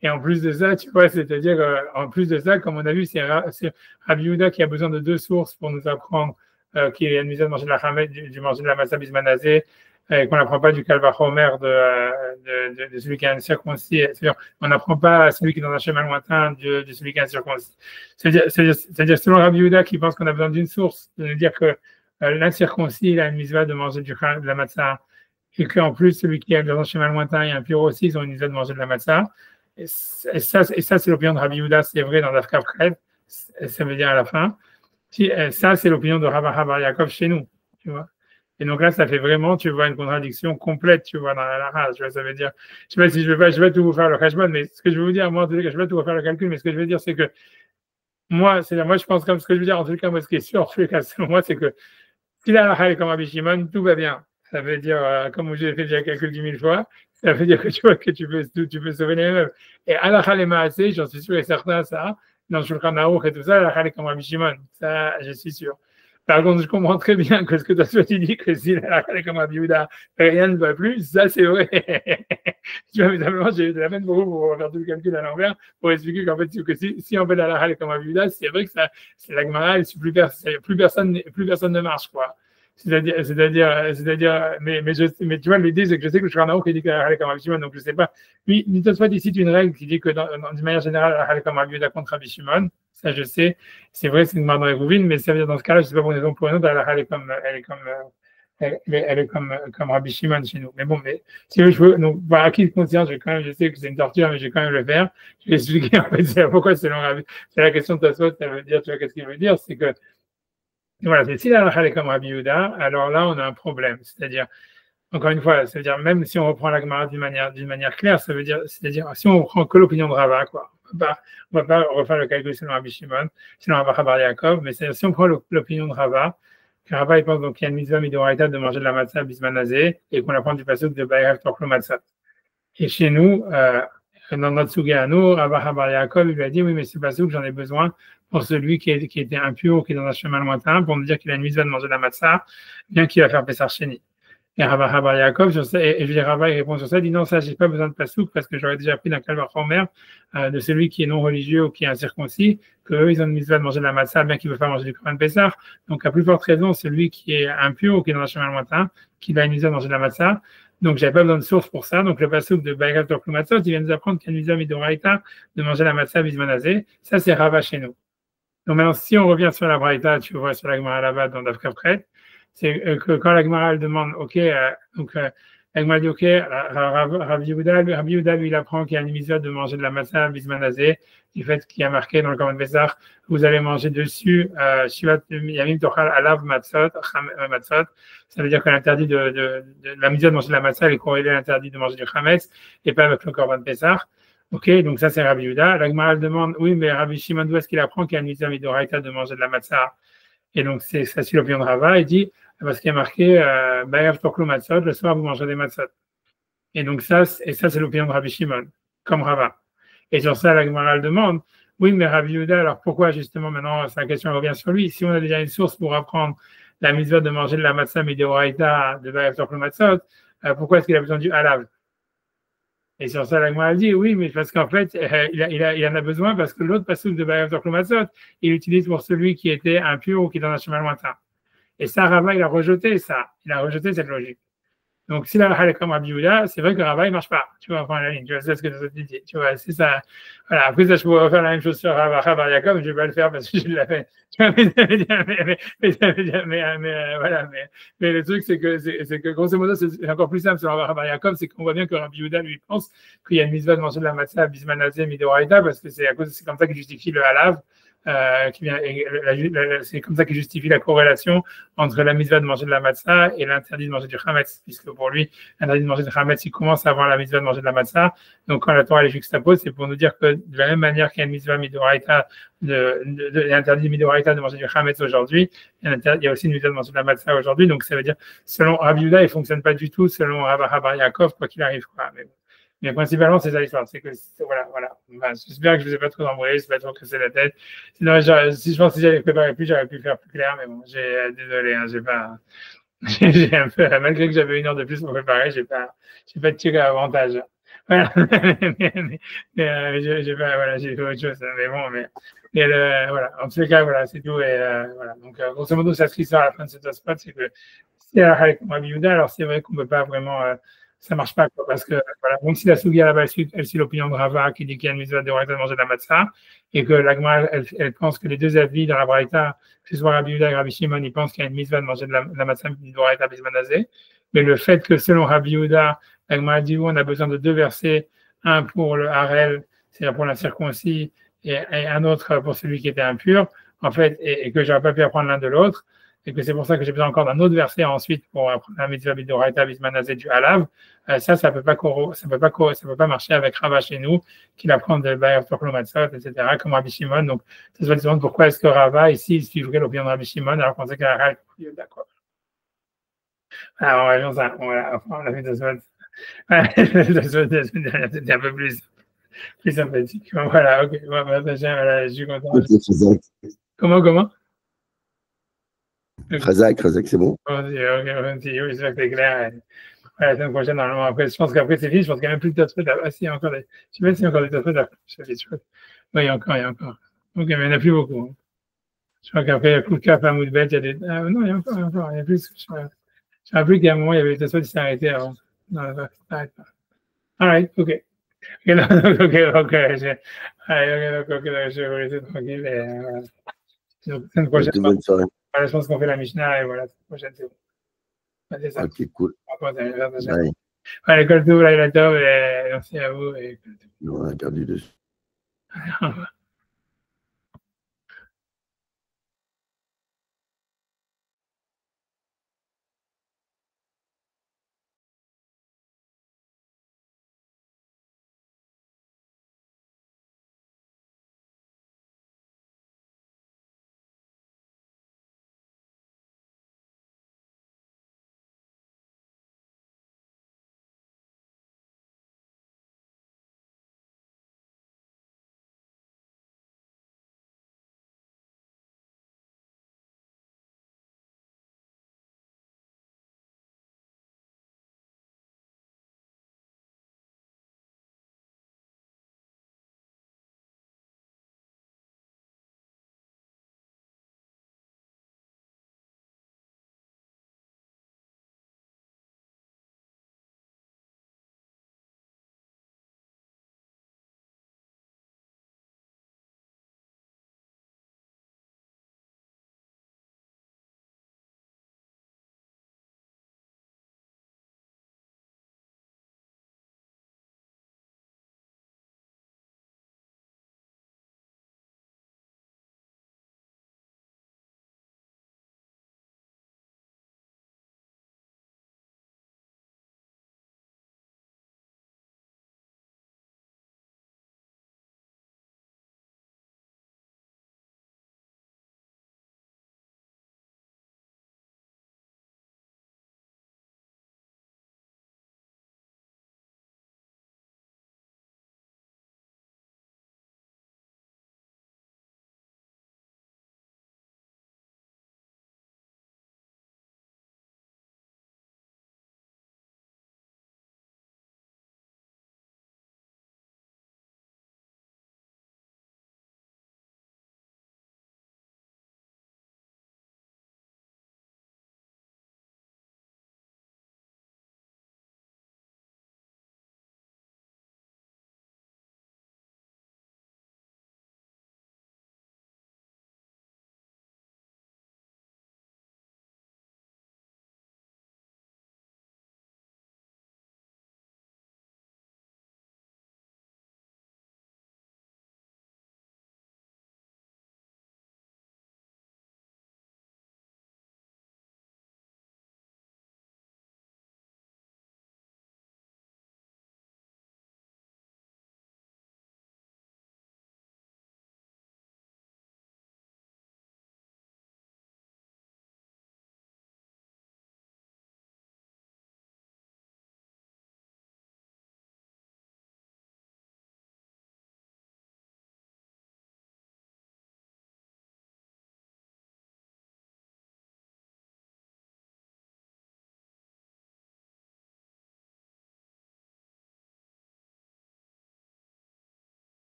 Et en plus de ça, tu vois, c'est-à-dire, en plus de ça, comme on a vu, c'est Rabbi Yehuda qui a besoin de 2 sources pour nous apprendre qu'il y a une mise à manger de la chamet, du manger de la matzah bismanazé, et qu'on n'apprend pas du kalvachomer de celui qui est incirconcis. C'est-à-dire, on n'apprend pas celui qui est dans un chemin lointain de celui qui est incirconcis. C'est-à-dire, selon Rabbi Yehuda qui pense qu'on a besoin d'une source, de nous dire que l'incirconcis, il a une mitzvah de manger de la matzah, et qu'en plus, celui qui est dans un chemin lointain et impur aussi, ils ont une mitzvah de manger de la matzah. Et ça c'est l'opinion de Rabbi Yehuda, c'est vrai dans l'Afkav Kred, ça veut dire à la fin. Ça, c'est l'opinion de Rabbi Bar Yaakov chez nous, tu vois. Et donc là, ça fait vraiment, tu vois, une contradiction complète, tu vois, dans la race. Tu vois, ça veut dire, je sais pas si je vais tout vous faire le khashbon, mais ce que je veux vous dire, moi, en tout cas, je vais tout refaire le calcul, mais ce que je veux dire, c'est que moi, je pense comme ce que je veux dire, en tout cas, moi, ce qui est sûr, en tout cas, selon moi, c'est que si la halakha est comme Rabbi Shimon, tout va bien. Ça veut dire, comme j'ai fait déjà le calcul 10 000 fois, ça veut dire que tu vois que tu peux sauver les mêmes. Et halakha les maaseh, j'en suis sûr et certain, ça, dans le Shulchan Aruch et tout ça, la halakha est comme Rabbi Shimon. Ça, je suis sûr. Par contre, je comprends très bien que ce que tu dis, que si la halakha est comme Rabbi Yehuda, rien ne va plus, ça c'est vrai. Tu vois, mais simplement, j'ai de la peine pour vous pour faire tout le calcul à l'envers, pour expliquer qu'en fait, si on fait la halakha est comme Rabbi Yehuda, c'est vrai que ça, c'est la Gemara, plus personne ne marche, quoi. C'est-à-dire, mais tu vois, l'idée, c'est que je sais que le Shulchan Aruch qui dit que la halakha est comme Rabbi Shimon, donc je sais pas. Lui, Tosfot ici, une règle qui dit que d'une manière générale, la halakha est comme Rabbi Yehuda contre Rabbi Shimon. Ça, je sais. C'est vrai, c'est une marque dans les rouvines, mais ça veut dire dans ce cas-là, je ne sais pas pour une raison ou pour une autre, elle est comme Rabbi Shimon chez nous. Mais bon, mais si je veux, donc, voilà, qui conscience, je sais que c'est une torture, mais je vais quand même le faire. Je vais expliquer, en fait, pourquoi selon Rabbi, c'est la question de Tosfot, ça veut dire, tu vois, qu'est-ce qu'il veut dire, c'est que, voilà, si la halakha est comme Rabbi Yehuda, alors là, on a un problème. C'est-à-dire, encore une fois, ça veut dire, même si on reprend la Gemara d'une manière claire, ça veut dire, c'est-à-dire, si on reprend que l'opinion de Rava, quoi. On va pas refaire le calcul selon Rabbi Shimon, selon Rabbi Bar Yaakov, mais si on prend l'opinion de Rava, Rava, il pense donc qu'il y a une mitzvah midoraita de manger de la matzah bismanazé et qu'on apprend du pasuk de Bayev Torklo Matzah. Et chez nous, dans notre suga à nous, Rava Bar Yaakov, il lui a dit, oui, mais ce pasuk, j'en ai besoin pour celui qui était impur ou qui est dans un chemin lointain, pour me dire qu'il a une mitzvah de manger de la matzah, bien qu'il va faire Pessar Sheni. Et Rava Bar Yaakov, et je dis Rava, il répond sur ça, il dit non, ça, j'ai pas besoin de pasouk parce que j'aurais déjà appris dans Kalvar Chomer de celui qui est non religieux ou qui est incirconcis, qu'eux, ils ont une mitzvah de manger de la matzah, bien qu'ils ne veulent pas manger du Korban Pessah. Donc, à plus forte raison, celui qui est impur ou qui est dans un chemin lointain, qui a une mitzvah de manger de la matzah. Donc, j'avais pas besoin de source pour ça. Donc, le pasouk de Baïrav Torklu Matzot, il vient nous apprendre qu'il y a une mitzvah midoraïta de manger la matzah bismanazé. Ça, c'est Rava chez nous. Donc, maintenant, si on revient sur la braïta, tu vois, sur la Gemara là-bas dans Daf Kafret, c'est que quand la Gemara elle demande, ok, la Gemara dit, ok, Rabbi Yehuda, lui, il apprend qu'il y a une mitzvah de manger de la matzah bismanazé, du fait qu'il y a marqué dans le Korban Pessah, vous allez manger dessus, Shivat Yamim Tochal Alav Matzot, ça veut dire que l'interdit de la mitzvah de manger de la matzah, elle est corrélée à l'interdit de manger du chametz, et pas avec le Korban Pessah. Ok, donc ça c'est Rabbi Yehuda. La Gemara demande, oui, mais Rabbi Shimon, d'où est-ce qu'il apprend qu'il y a une mitzvah midoraïta de manger de la matzah? Et donc ça suit l'opinion de Rava, il dit, parce qu'il y a marqué, Bayav Torklu Matzot, le soir vous mangez des matzot. Et donc ça c'est l'opinion de Rabbi Shimon, comme Rava. Et sur ça, la Gemara demande, oui, mais Rabbi Yehuda, alors pourquoi justement maintenant, sa question revient sur lui, si on a déjà une source pour apprendre la mitzvah de manger de la matzah midoraïta de Bayav Torklu Matzot, pourquoi est-ce qu'il a besoin du halav? Et sur ça, la Gemara dit, oui, mais parce qu'en fait, il en a besoin parce que l'autre passouk de Bayav Torklu Matzot, il l'utilise pour celui qui était impur ou qui est dans un chemin lointain. Et ça, Rava, il a rejeté ça. Il a rejeté cette logique. Donc, si la Rava est comme Rabbi Yehuda, c'est vrai que Rava, il marche pas. Tu vois, enfin, la ligne. Tu vois, c'est ce que je te dis. Tu vois, c'est ça. Voilà. Après, ça, je pourrais faire la même chose sur Rava Bar Yaakov, je vais pas le faire parce que je l'ai fait. Tu vois, voilà. Mais le truc, c'est que, grosso modo, c'est encore plus simple sur Rava Bar Yaakov, c'est qu'on voit bien que Rabbi Yehuda, lui, pense qu'il y a une mitzvah de manger de la matzah bismanazé midoraïta parce que c'est comme ça qu'il justifie le halav. C'est comme ça qu'il justifie la corrélation entre la mitzvah de manger de la matzah et l'interdit de manger du chametz, puisque pour lui, l'interdit de manger du chametz, il commence avant la mitzvah de manger de la matzah. Donc, quand la Torah les juxtapose, c'est pour nous dire que de la même manière qu'il y a une mitzvah midoraïta, l'interdit midoraïta de manger du chametz aujourd'hui, il y a aussi une mitzvah de manger de la matzah aujourd'hui. Donc, ça veut dire, selon Rabbi Yehuda, il fonctionne pas du tout selon Rava Bar Yaakov, quoi qu'il arrive, quoi. Mais principalement, c'est ça l'histoire. C'est que, voilà. Enfin, j'espère que je ne vous ai pas trop embrouillé, je ne sais pas trop casser la tête. Sinon, si je pense que si j'avais préparé plus, j'aurais pu le faire plus clair, mais bon, désolé, hein, j'ai pas, j'ai un peu, malgré que j'avais 1 heure de plus pour préparer, j'ai pas tiré avantage. Voilà. J'ai pas, voilà, j'ai fait autre chose, mais bon, voilà. En tous les cas, voilà, c'est tout, et, voilà. Donc, grosso modo, ça se l'histoire à la fin de cet spot, c'est que si elle a comme Rabbi Yehuda, alors c'est vrai qu'on peut pas vraiment, ça marche pas, quoi, parce que, voilà, même si la Sugia là-bas, elle suit l'opinion de Rava qui dit qu'il y a une mitzvah de Braïta de manger de la matzah, et que l'Agma, elle pense que les deux avis dans la Braïta, que ce soit Rabbi Yehuda et Rabbi Shimon, ils pensent qu'il y a une mitzvah de manger de la matzah de Braïta bismanazé, mais le fait que selon Rabbi Yehuda, l'Agma dit, on a besoin de 2 versets, un pour le Harel, c'est-à-dire pour l'incirconcis, et un autre pour celui qui était impur, en fait, et que j'aurais pas pu apprendre l'un de l'autre, et que c'est pour ça que j'ai besoin encore d'un autre verset ensuite pour apprendre la mitzvah midoraïta bismanazé du halav. Ça peut pas marcher avec Rava chez nous, qui l'apprend de Bayav Torklu Matzot, etc., comme Rabbi Shimon. Donc, ça se demande pourquoi est-ce que Rava, ici, il suivrait l'opinion de Rabbi Shimon, alors qu'on sait qu'il y a un d'accord. Alors, on a fait c'était un peu plus sympathique. Voilà, ok. Voilà, je suis content. Comment? Khazak, c'est bon. Oui, j'espère que c'est clair. La semaine prochaine, normalement, après, je pense qu'après c'est fini, je pense qu'il n'y a même plus de Tosfot. Ah, si, il y a encore des. Je sais pas s'il y a encore des Tosfot après. Oui, il y a encore. Ok, mais il n'y en a plus beaucoup. Hein. Je crois qu'après, il y a Koulka, Famoudbet, il y a des. Ah, non, il y a encore. Il y a plus. Je me rappelle qu'à un moment, il y avait des Tosfot qui s'est arrêté avant. Non, ça s'arrête pas. All right, ok. Ok, je vais vous laisser tranquille. Donc, la semaine prochaine. Bonne soirée. Voilà, je pense qu'on fait la Mishnah et voilà, la semaine prochaine, c'est bon. C'est ça. Ok, cool. Allez, l'école tout, là, il a top, et merci à vous. On a perdu dessus.